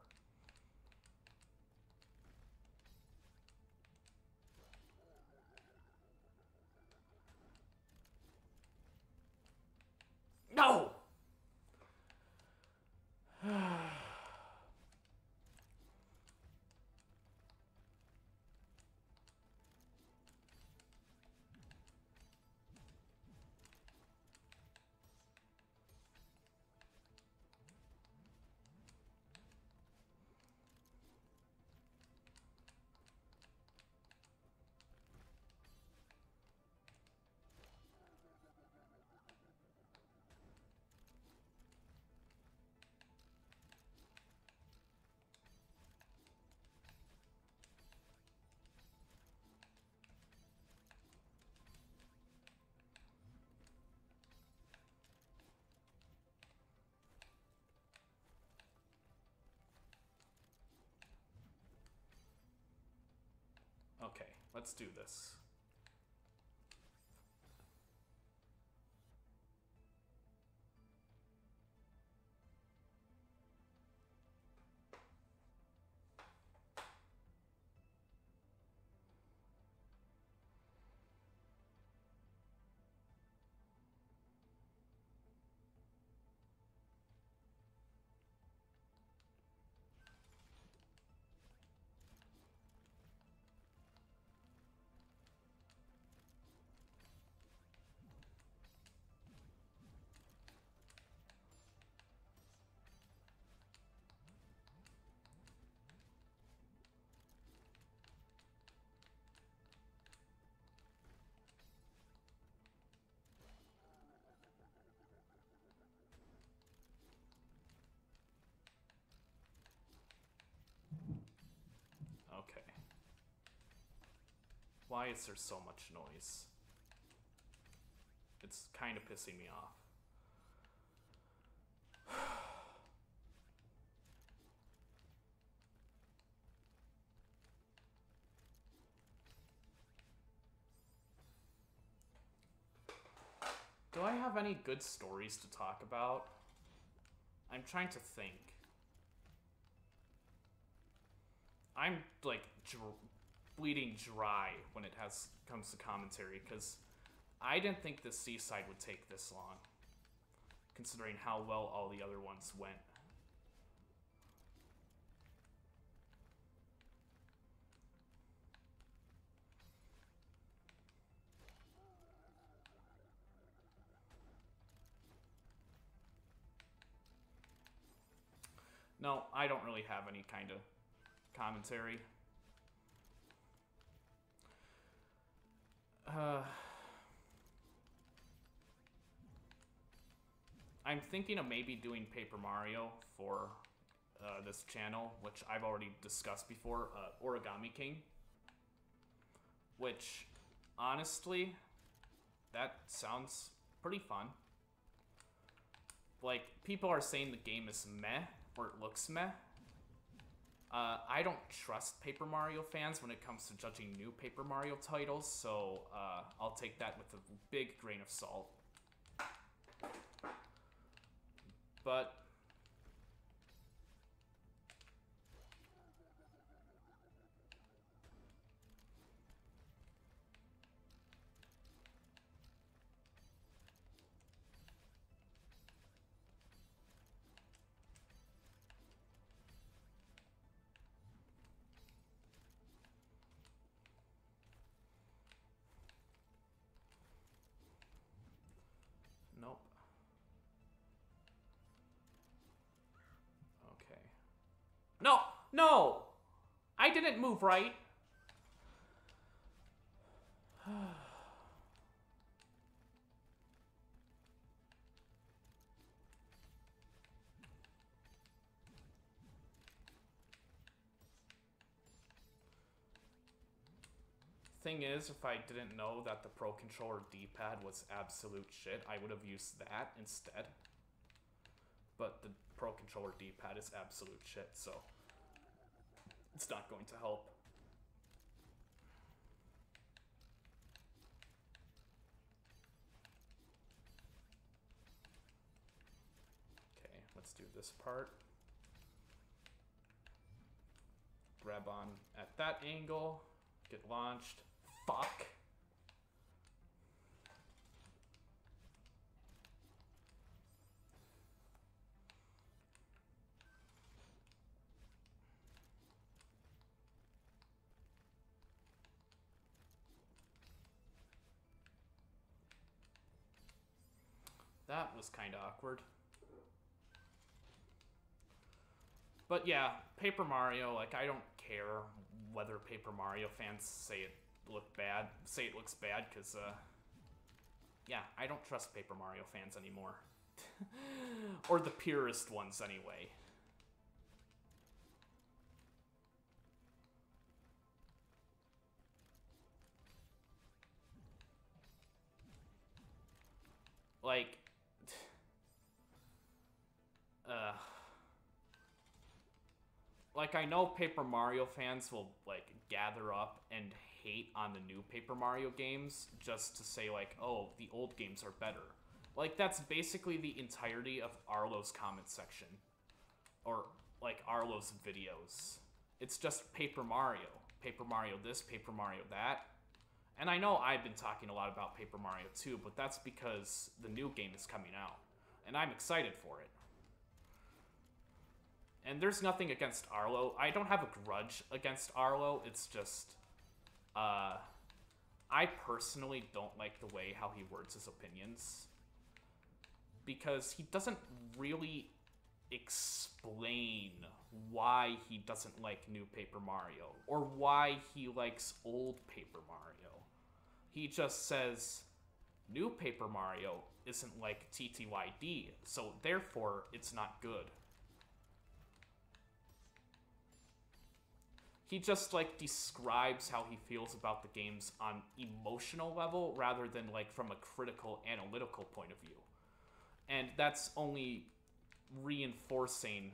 No! Okay, let's do this. Okay. Why is there so much noise? It's kind of pissing me off. Do I have any good stories to talk about? I'm trying to think. I'm like bleeding dry when it comes to commentary because I didn't think the Seaside would take this long, considering how well all the other ones went. No, I don't really have any kind of commentary. I'm thinking of maybe doing Paper Mario for this channel, which I've already discussed before, Origami King. Which, honestly, that sounds pretty fun. Like, people are saying the game is meh, or it looks meh. I don't trust Paper Mario fans when it comes to judging new Paper Mario titles, so I'll take that with a big grain of salt. But nope. Okay. No! No! I didn't move right. Thing is, if I didn't know that the Pro Controller D-pad was absolute shit, I would have used that instead. But the Pro Controller D-pad is absolute shit, so it's not going to help. let's do this part. Grab on at that angle, get launched. Fuck. That was kind of awkward. But yeah, Paper Mario, like, I don't care whether Paper Mario fans say it looks bad, because, yeah, I don't trust Paper Mario fans anymore. Or the purist ones, anyway. Like, like, I know Paper Mario fans will, like, gather up and hate on the new Paper Mario games just to say, like, oh, the old games are better. Like, that's basically the entirety of Arlo's comment section. Or, like, Arlo's videos. It's just Paper Mario. Paper Mario this, Paper Mario that. And I know I've been talking a lot about Paper Mario 2, but that's because the new game is coming out. And I'm excited for it. And there's nothing against Arlo. I don't have a grudge against Arlo. It's just, I personally don't like the way how he words his opinions. Because he doesn't really explain why he doesn't like new Paper Mario. Or why he likes old Paper Mario. He just says, new Paper Mario isn't like TTYD, so therefore it's not good. He just, like, describes how he feels about the games on emotional level rather than, like, from a critical, analytical point of view. And that's only reinforcing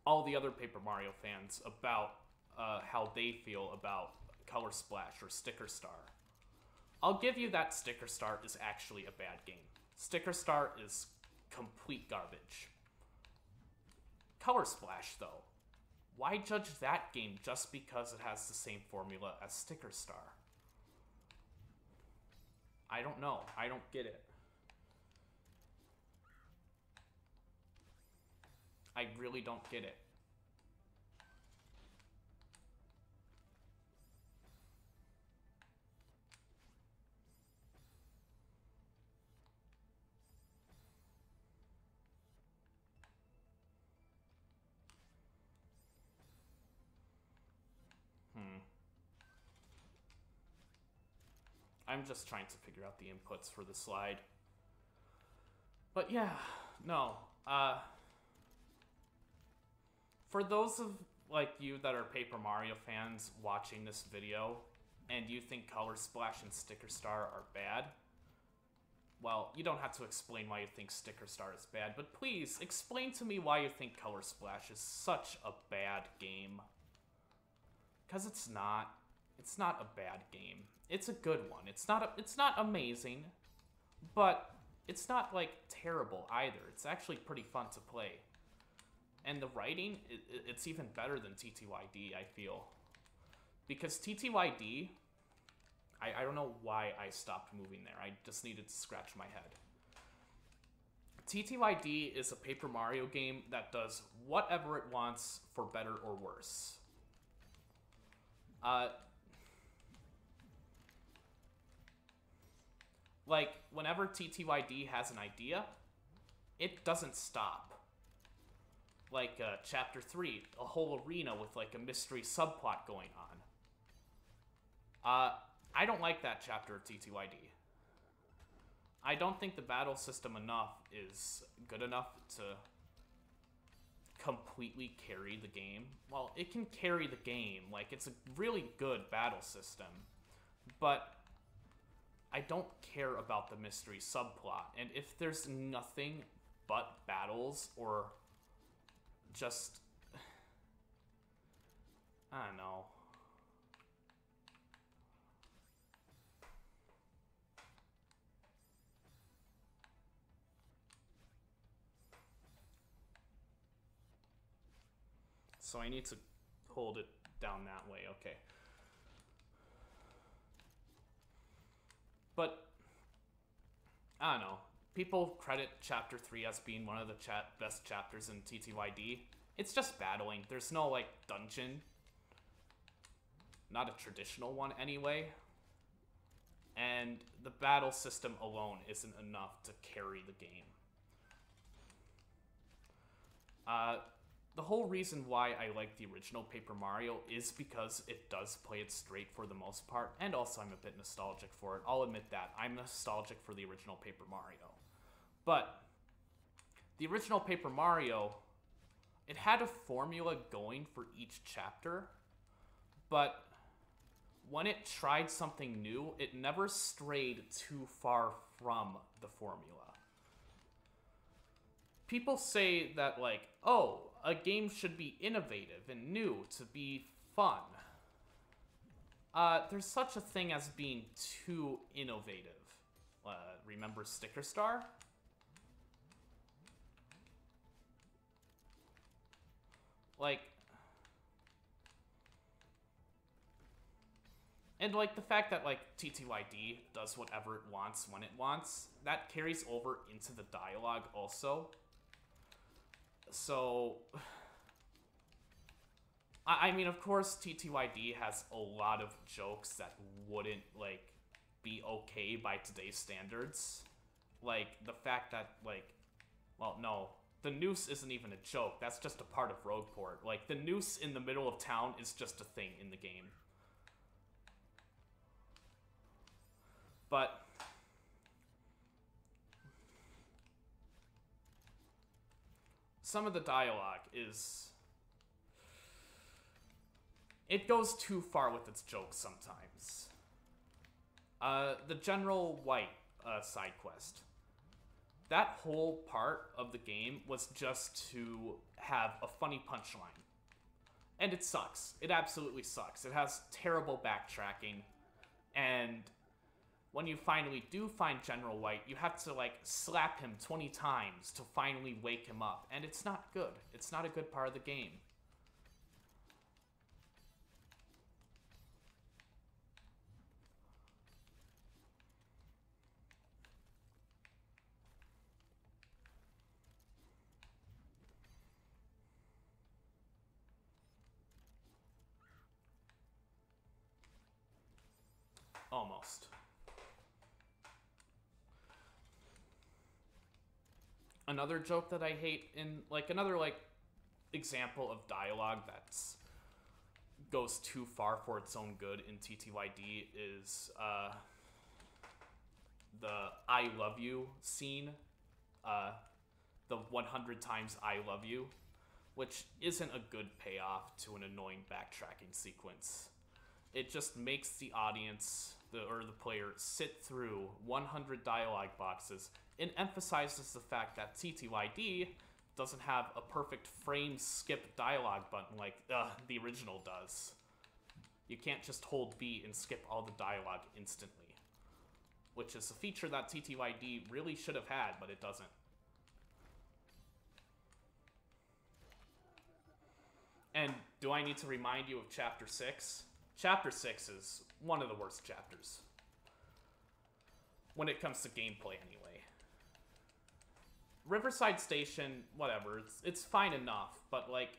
all the other Paper Mario fans about how they feel about Color Splash or Sticker Star. I'll give you that Sticker Star is actually a bad game. Sticker Star is complete garbage. Color Splash, though. Why judge that game just because it has the same formula as Sticker Star? I don't know. I don't get it. I really don't get it. I'm just trying to figure out the inputs for the slide. But yeah, no. For those of, like, you that are Paper Mario fans watching this video, and you think Color Splash and Sticker Star are bad, well, you don't have to explain why you think Sticker Star is bad, but please, explain to me why you think Color Splash is such a bad game. Because it's not. It's not a bad game. It's a good one. It's not amazing, but it's not, like, terrible either. It's actually pretty fun to play. And the writing, it's even better than TTYD, I feel. Because TTYD, I don't know why I stopped moving there. I just needed to scratch my head. TTYD is a Paper Mario game that does whatever it wants for better or worse. Like, whenever TTYD has an idea, it doesn't stop. Like, Chapter 3, a whole arena with, like, a mystery subplot going on. I don't like that chapter of TTYD. I don't think the battle system is good enough to completely carry the game. Well, it can carry the game. Like, it's a really good battle system. But I don't care about the mystery subplot. And if there's nothing but battles or just, I don't know. So I need to hold it down that way, okay. But, I don't know. People credit Chapter 3 as being one of the best chapters in TTYD. It's just battling. There's no, like, dungeon. Not a traditional one, anyway. And the battle system alone isn't enough to carry the game. The whole reason why I like the original Paper Mario is because it does play it straight for the most part, and also I'm a bit nostalgic for it. I'll admit that. I'm nostalgic for the original Paper Mario. But the original Paper Mario, it had a formula going for each chapter, but when it tried something new, it never strayed too far from the formula. People say that, like, oh, a game should be innovative and new to be fun. There's such a thing as being too innovative. Remember Sticker Star? Like, and, like, the fact that, like, TTYD does whatever it wants when it wants, that carries over into the dialogue also. So, I mean, of course, TTYD has a lot of jokes that wouldn't, like, be okay by today's standards. Like, the fact that, like, well, no, the noose isn't even a joke. That's just a part of Rogueport. Like, the noose in the middle of town is just a thing in the game. But some of the dialogue is... it goes too far with its jokes sometimes. The General White side quest. That whole part of the game was just to have a funny punchline. And it sucks. It absolutely sucks. It has terrible backtracking. And when you finally do find General White, you have to, like, slap him 20 times to finally wake him up. And it's not good. It's not a good part of the game. Almost. Another joke that I hate in, like, another, like, example of dialogue that's goes too far for its own good in TTYD is the I love you scene, the 100 times I love you, which isn't a good payoff to an annoying backtracking sequence. It just makes the audience, or the player, sit through 100 dialogue boxes and emphasizes the fact that TTYD doesn't have a perfect frame skip dialogue button like the original does. You can't just hold B and skip all the dialogue instantly, which is a feature that TTYD really should have had, but it doesn't. And do I need to remind you of Chapter 6? Chapter 6 is one of the worst chapters. When it comes to gameplay, anyway. Riverside Station, whatever, it's fine enough, but, like,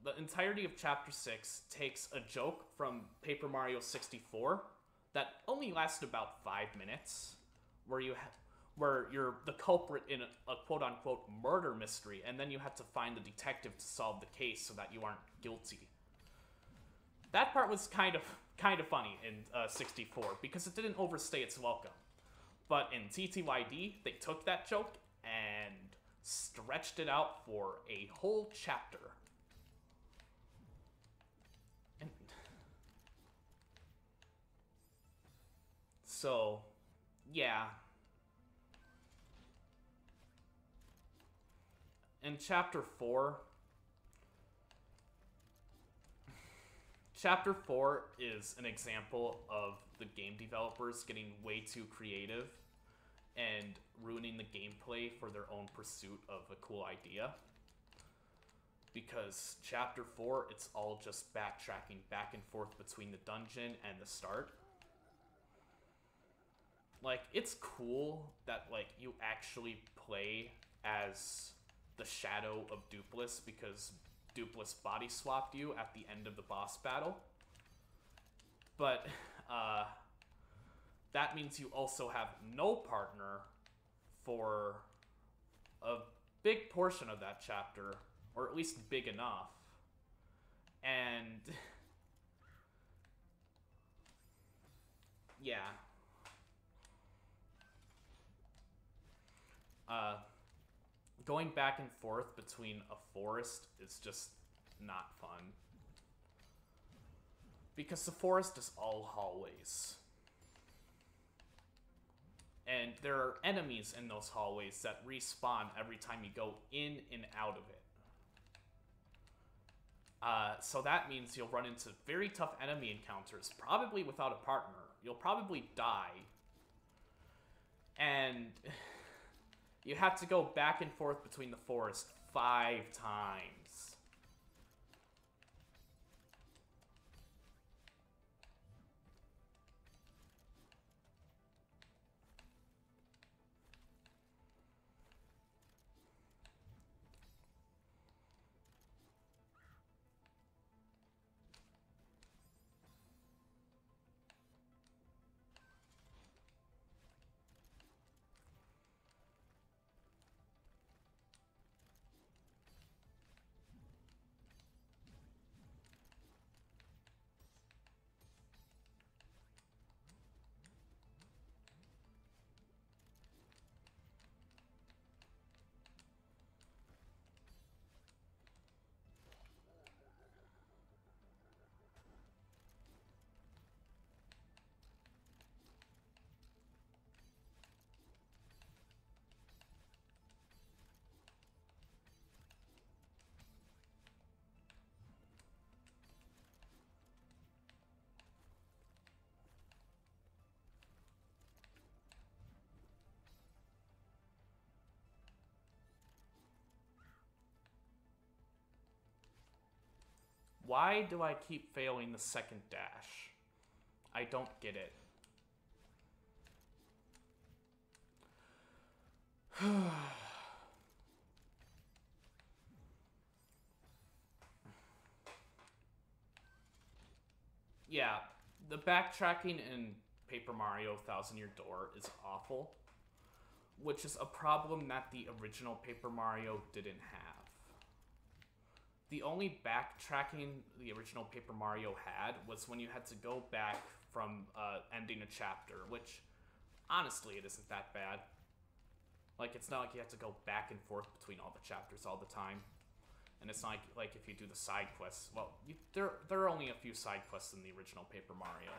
the entirety of Chapter 6 takes a joke from Paper Mario 64 that only lasted about 5 minutes, where you're the culprit in a quote-unquote murder mystery, and then you have to find the detective to solve the case so that you aren't guilty. That part was kind of funny in 64, because it didn't overstay its welcome. But in TTYD, they took that joke and stretched it out for a whole chapter. And so, yeah. In Chapter 4, Chapter 4 is an example of the game developers getting way too creative and ruining the gameplay for their own pursuit of a cool idea. because chapter 4, it's all just backtracking back and forth between the dungeon and the start. Like, it's cool that, like, you actually play as the shadow of Dupless because Dupless body swapped you at the end of the boss battle. But, that means you also have no partner for a big portion of that chapter, or at least big enough. And yeah. Going back and forth between a forest is just not fun. Because the forest is all hallways. And there are enemies in those hallways that respawn every time you go in and out of it. So that means you'll run into very tough enemy encounters, probably without a partner. You'll probably die. And you have to go back and forth between the forest 5 times. Why do I keep failing the second dash? I don't get it. Yeah, the backtracking in Paper Mario Thousand Year Door is awful, which is a problem that the original Paper Mario didn't have. The only backtracking the original Paper Mario had was when you had to go back from ending a chapter, which, honestly, it isn't that bad. Like, it's not like you have to go back and forth between all the chapters all the time. And it's not like if you do the side quests. Well, there are only a few side quests in the original Paper Mario.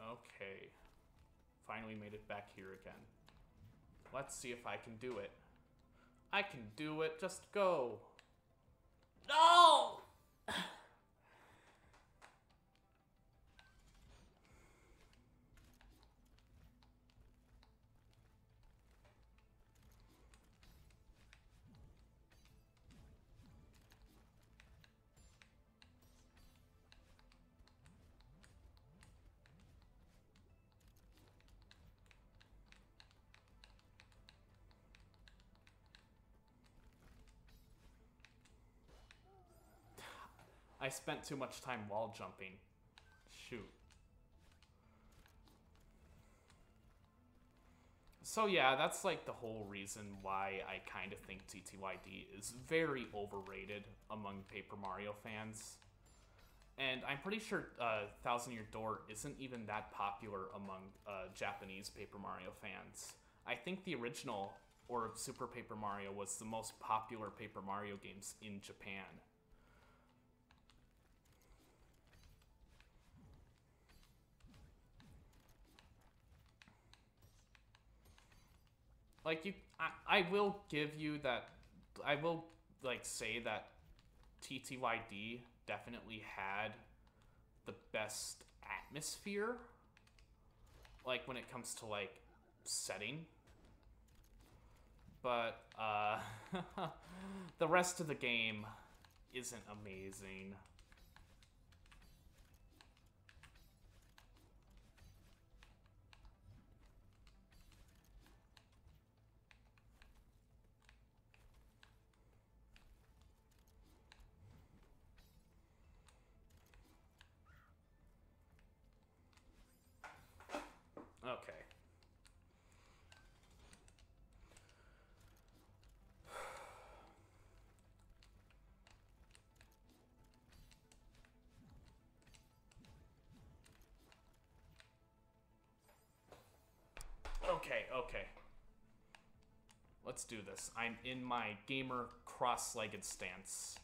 Okay. Finally made it back here again. Let's see if I can do it. I can do it. Just go. No! I spent too much time wall jumping. Shoot. So yeah, that's like the whole reason why I kind of think TTYD is very overrated among Paper Mario fans. And I'm pretty sure Thousand Year Door isn't even that popular among Japanese Paper Mario fans. I think the original, or Super Paper Mario, was the most popular Paper Mario games in Japan. Like, I will give you that, I will, like, say that TTYD definitely had the best atmosphere, like, when it comes to, like, setting. But, the rest of the game isn't amazing. Okay. Okay. Let's do this. I'm in my gamer cross-legged stance.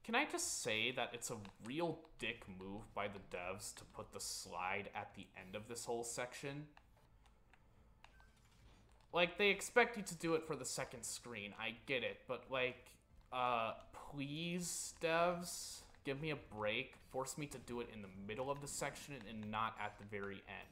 Can I just say that it's a real dick move by the devs to put the slide at the end of this whole section? Like, they expect you to do it for the second screen, I get it, but like, please, devs, give me a break, force me to do it in the middle of the section and not at the very end.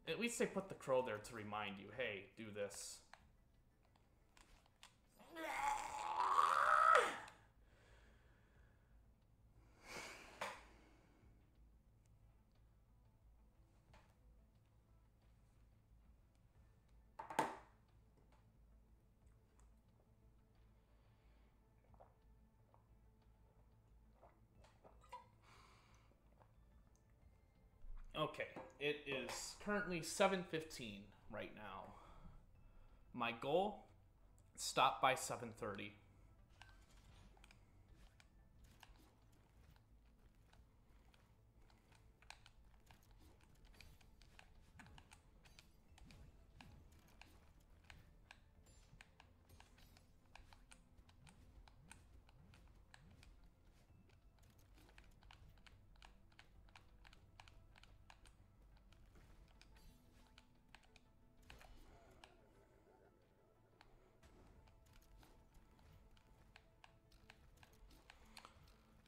At least they put the crow there to remind you, hey, do this. Okay, it is currently 7:15 right now. My goal, stop by 7:30.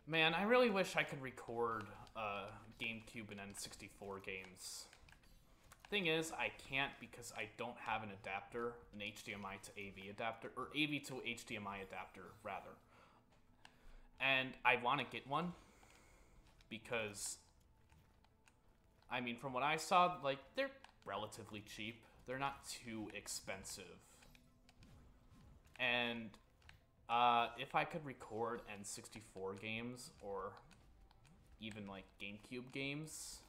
Man, I really wish I could record GameCube and N64 games. Thing is, I can't because I don't have an adapter, an HDMI to AV adapter, or AV to HDMI adapter, rather. And I want to get one because, I mean, from what I saw, like, they're relatively cheap. They're not too expensive. And if I could record N64 games, or even like GameCube games,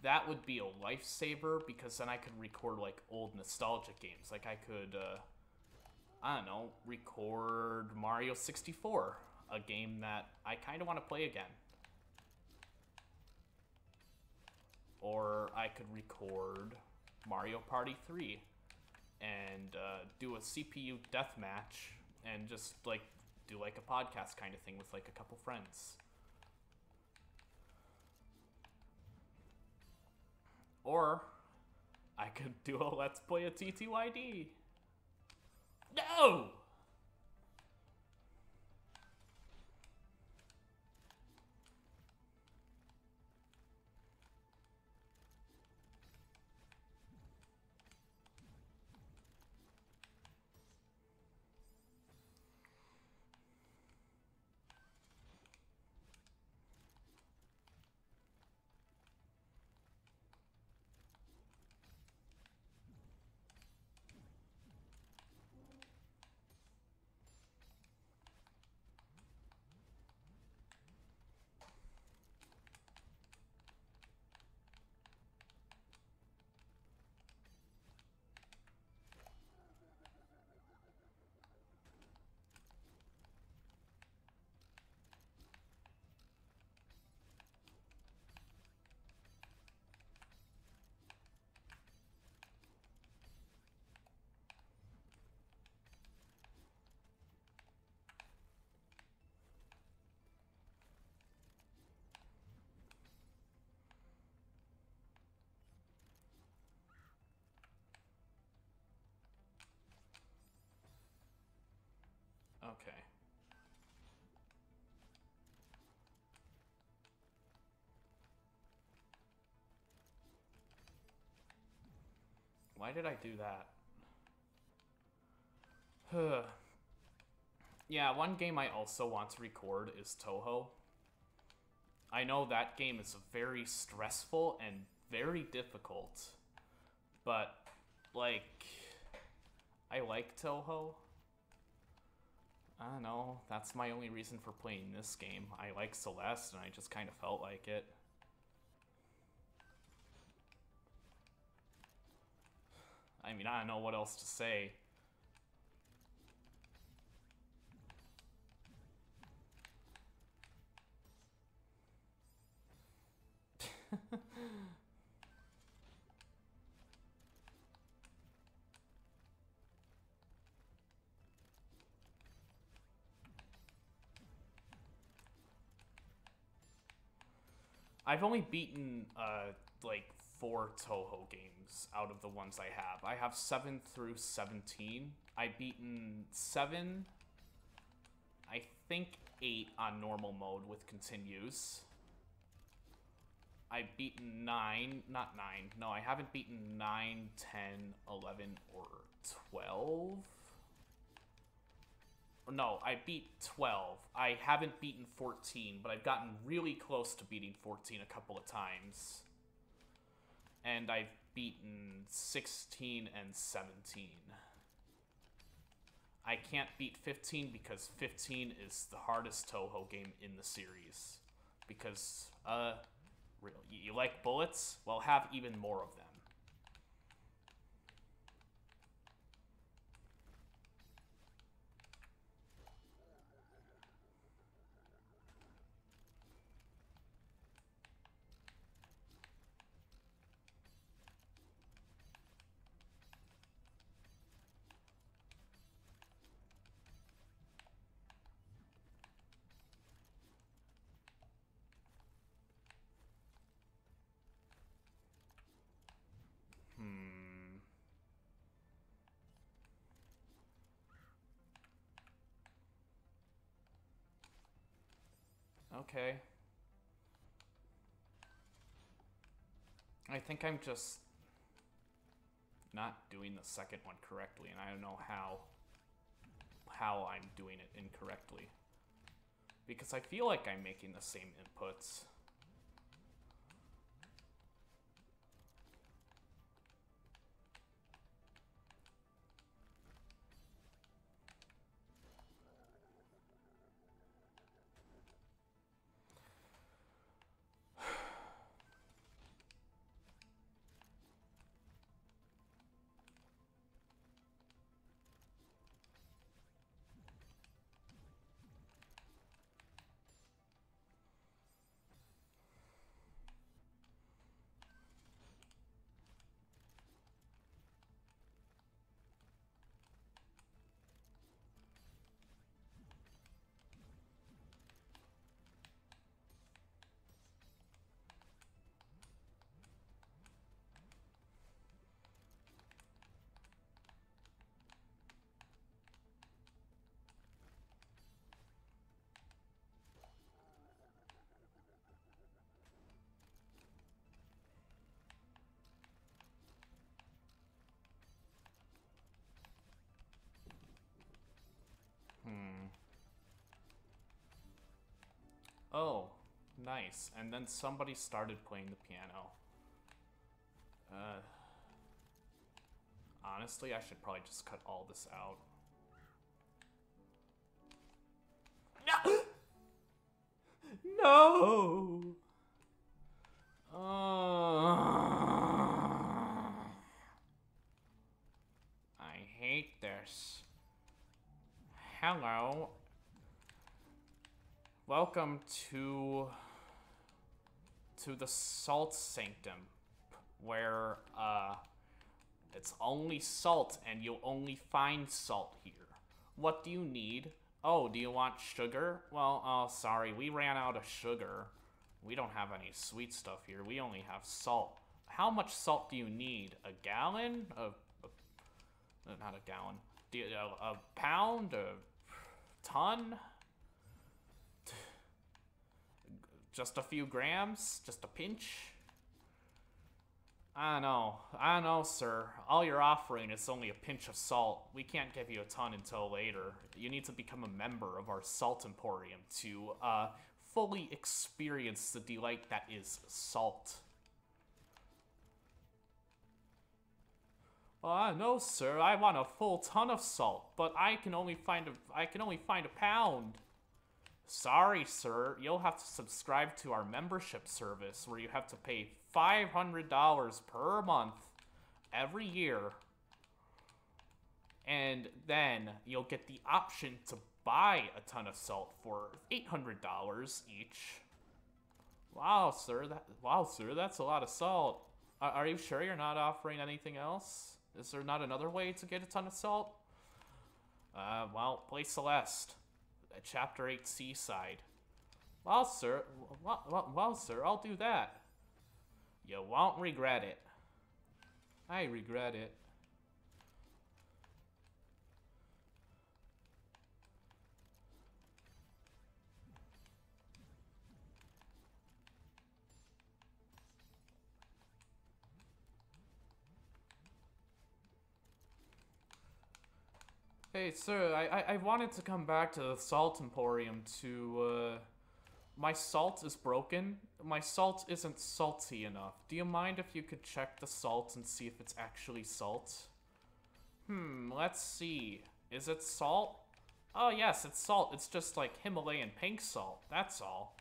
that would be a lifesaver, because then I could record like old nostalgic games. Like I could, I don't know, record Mario 64, a game that I kind of want to play again. Or I could record Mario Party 3 and do a CPU deathmatch and just like do like a podcast kind of thing with like a couple friends. Or I could do a Let's Play of TTYD. No! Okay. Why did I do that? Yeah, one game I also want to record is Touhou. I know that game is very stressful and very difficult, but, like, I like Touhou. I don't know, that's my only reason for playing this game. I like Celeste, and I just kind of felt like it. I mean, I don't know what else to say. I've only beaten, like, 4 Touhou games out of the ones I have. I have 7 through 17. I've beaten 7, I think 8 on normal mode with continues. I've beaten 9, not 9, no, I haven't beaten 9, 10, 11, or 12. No, I beat 12. I haven't beaten 14, but I've gotten really close to beating 14 a couple of times. And I've beaten 16 and 17. I can't beat 15 because 15 is the hardest Touhou game in the series. Because, you like bullets? Well, have even more of them. Okay. I think I'm just not doing the second one correctly, and I don't know how I'm doing it incorrectly. Because I feel like I'm making the same inputs. Oh, nice. And then somebody started playing the piano. Honestly, I should probably just cut all this out. No! No! I hate this. Hello. Welcome to the Salt Sanctum, where it's only salt and you'll only find salt here. What do you need? Oh, do you want sugar? Well, oh, sorry, we ran out of sugar. We don't have any sweet stuff here. We only have salt. How much salt do you need? A gallon? Not a gallon. A pound? A ton? Just a few grams? Just a pinch? I know, sir. All you're offering is only a pinch of salt. We can't give you a ton until later. You need to become a member of our Salt Emporium to, fully experience the delight that is salt. No, sir. I want a full ton of salt, but I can only find a pound. Sorry, sir. You'll have to subscribe to our membership service where you have to pay $500 per month every year. And then you'll get the option to buy a ton of salt for $800 each. Wow, sir, that's a lot of salt. Are you sure you're not offering anything else? Is there not another way to get a ton of salt? Well, play Celeste. Chapter 8 Seaside. Well, sir, I'll do that. You won't regret it. I regret it. Hey, sir, I wanted to come back to the Salt Emporium to, my salt is broken. My salt isn't salty enough. Do you mind if you could check the salt and see if it's actually salt? Let's see. Is it salt? Oh, yes, it's salt. It's just like Himalayan pink salt. That's all.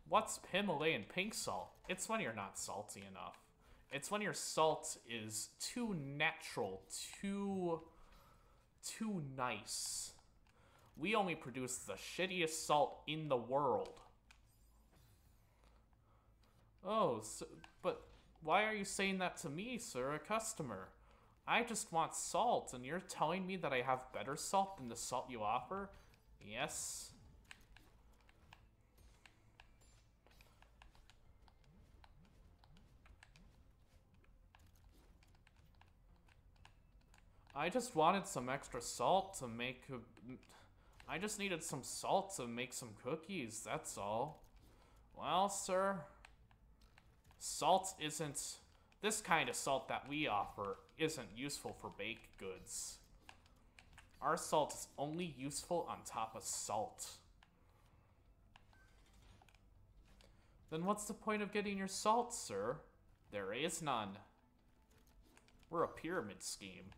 What's Himalayan pink salt? It's when you're not salty enough. It's when your salt is too natural, too nice. We only produce the shittiest salt in the world. Oh, so, but why are you saying that to me, sir, a customer? I just want salt, and you're telling me that I have better salt than the salt you offer? Yes. I just wanted some extra salt to make I just needed some salt to make some cookies, that's all. Well, sir, salt isn't... This kind of salt that we offer isn't useful for baked goods. Our salt is only useful on top of salt. Then what's the point of getting your salt, sir? There is none. We're a pyramid scheme.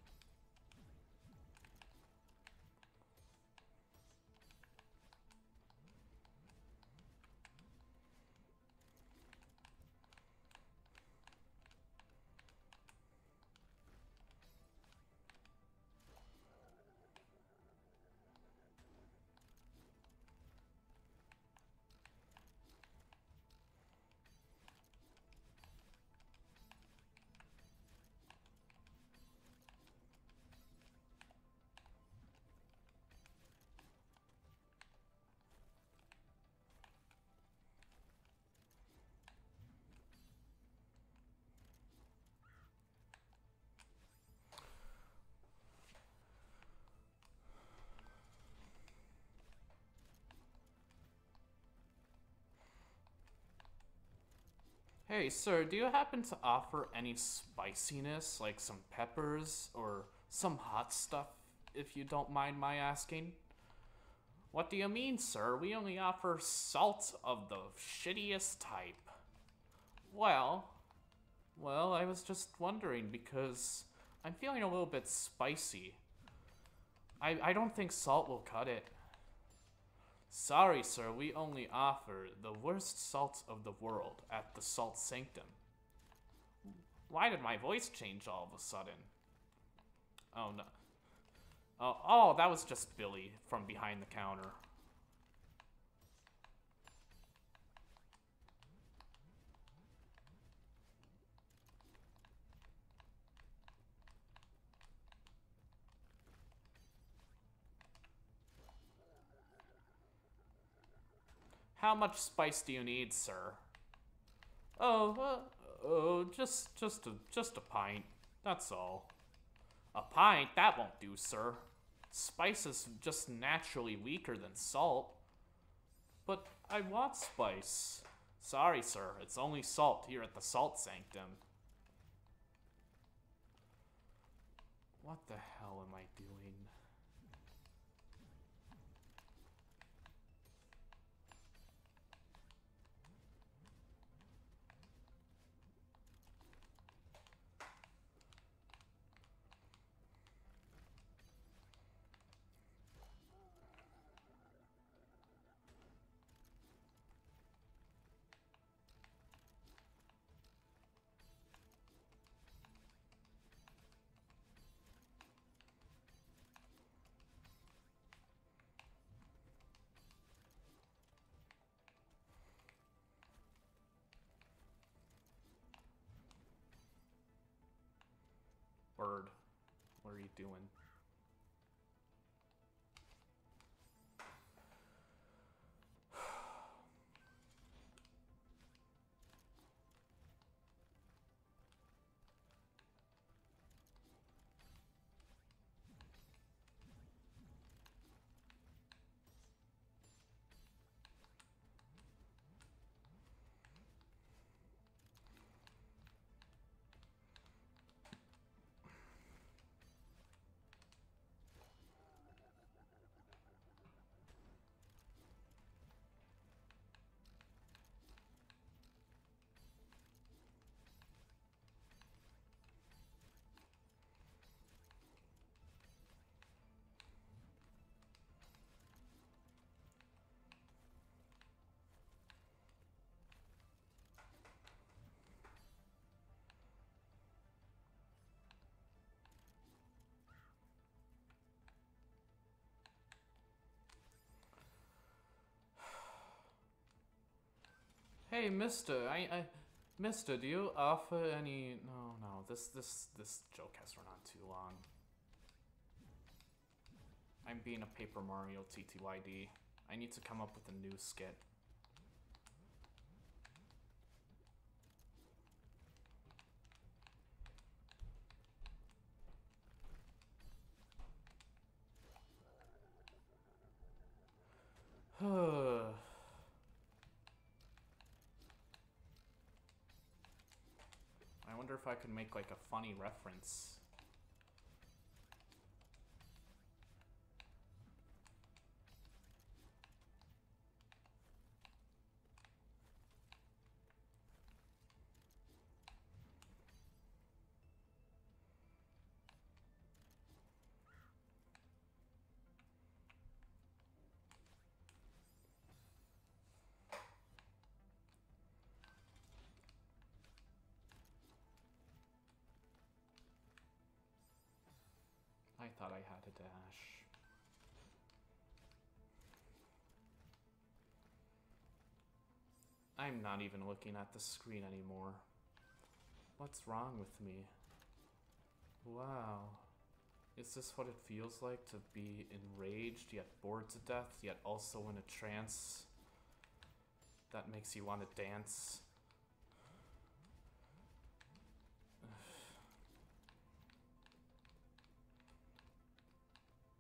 Hey, sir, do you happen to offer any spiciness, like some peppers or some hot stuff, if you don't mind my asking? What do you mean, sir? We only offer salt of the shittiest type. Well, I was just wondering because I'm feeling a little bit spicy. I don't think salt will cut it. Sorry, sir, we only offer the worst salt of the world at the Salt Sanctum. Why did my voice change all of a sudden? Oh, no. Oh, that was just Billy from behind the counter. How much spice do you need, sir? Just a pint. That's all. A pint? That won't do, sir. Spice is just naturally weaker than salt. But I want spice. Sorry, sir. It's only salt here at the Salt Sanctum. What the hell am I doing? Bird, what are you doing? Hey, Mister, do you offer any? No, this joke has run on too long. I'm being a Paper Mario TTYD. I need to come up with a new skit. I wonder if I could make like a funny reference. I thought I had a dash. I'm not even looking at the screen anymore. What's wrong with me? Wow. Is this what it feels like to be enraged, yet bored to death, yet also in a trance that makes you want to dance?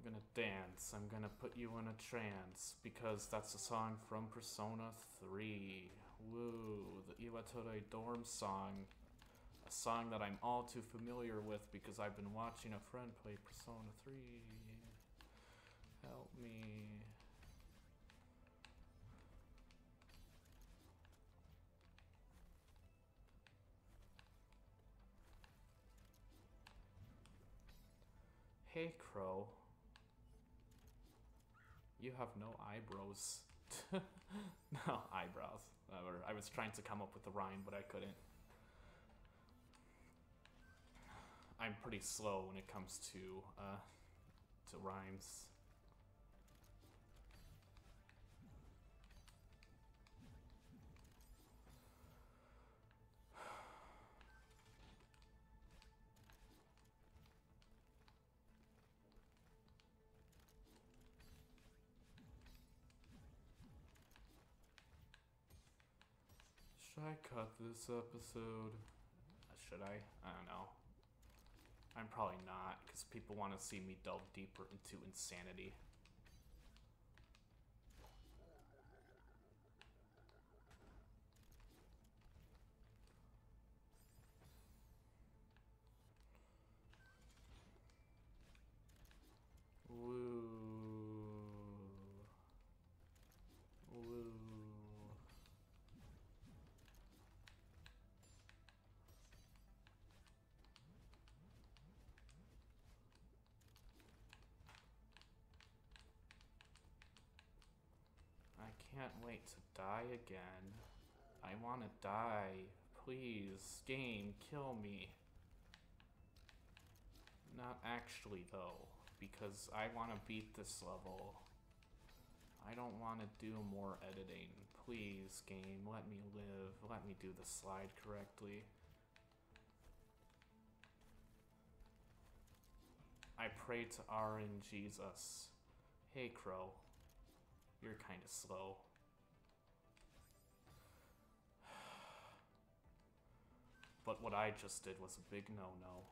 I'm gonna dance. I'm gonna put you in a trance because that's a song from Persona 3. Woo, the Iwatore Dorm song. A song that I'm all too familiar with because I've been watching a friend play Persona 3. Help me. Hey, Crow. You have no eyebrows. No, eyebrows. I was trying to come up with a rhyme, but I couldn't. I'm pretty slow when it comes to rhymes. Should I cut this episode? Should I? I don't know. I'm probably not, because people want to see me delve deeper into insanity. Woo. Woo. I can't wait to die again. I want to die. Please, game, kill me. Not actually, though, because I want to beat this level. I don't want to do more editing. Please, game, let me live. Let me do the slide correctly. I pray to RNGesus. Hey, Crow. You're kind of slow. But what I just did was a big no-no.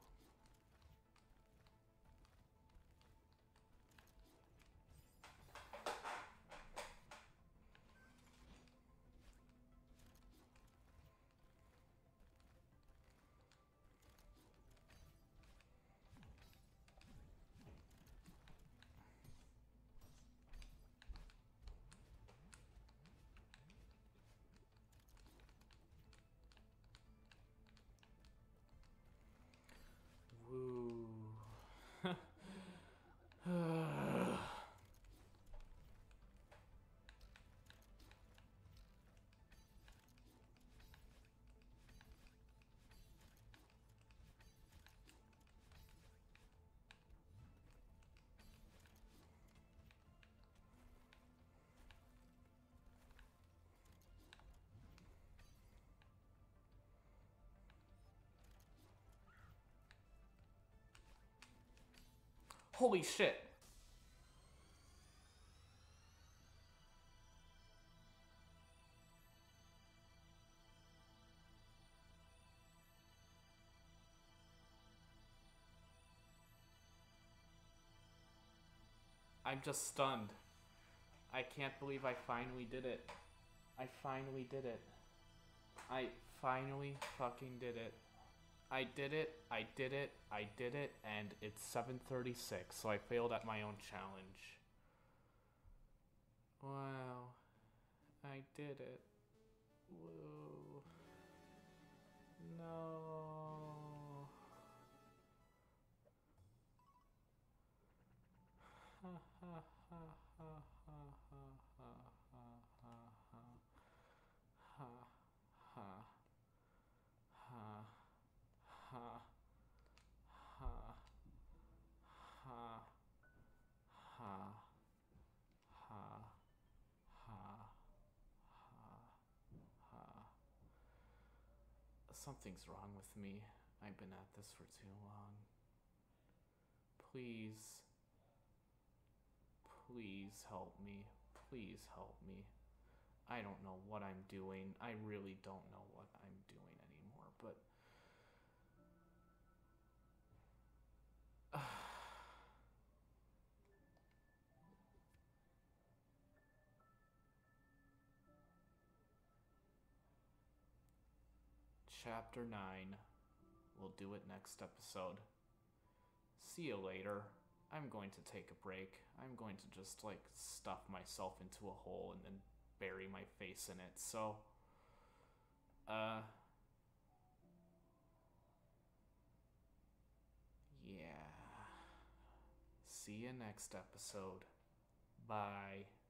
Holy shit. I'm just stunned. I can't believe I finally did it. I finally did it. I finally fucking did it. I did it, I did it, I did it, and it's 7:36, so I failed at my own challenge. Wow. I did it. Woo. No. Ha ha ha ha ha ha ha ha ha ha ha ha ha ha ha ha ha ha. Something's wrong with me. I've been at this for too long. Please. Please help me. Please help me. I don't know what I'm doing. I really don't know what I'm doing anymore, but... Chapter 9. We'll do it next episode. See you later. I'm going to take a break. I'm going to just, like, stuff myself into a hole and then bury my face in it, so... Yeah... see you next episode. Bye.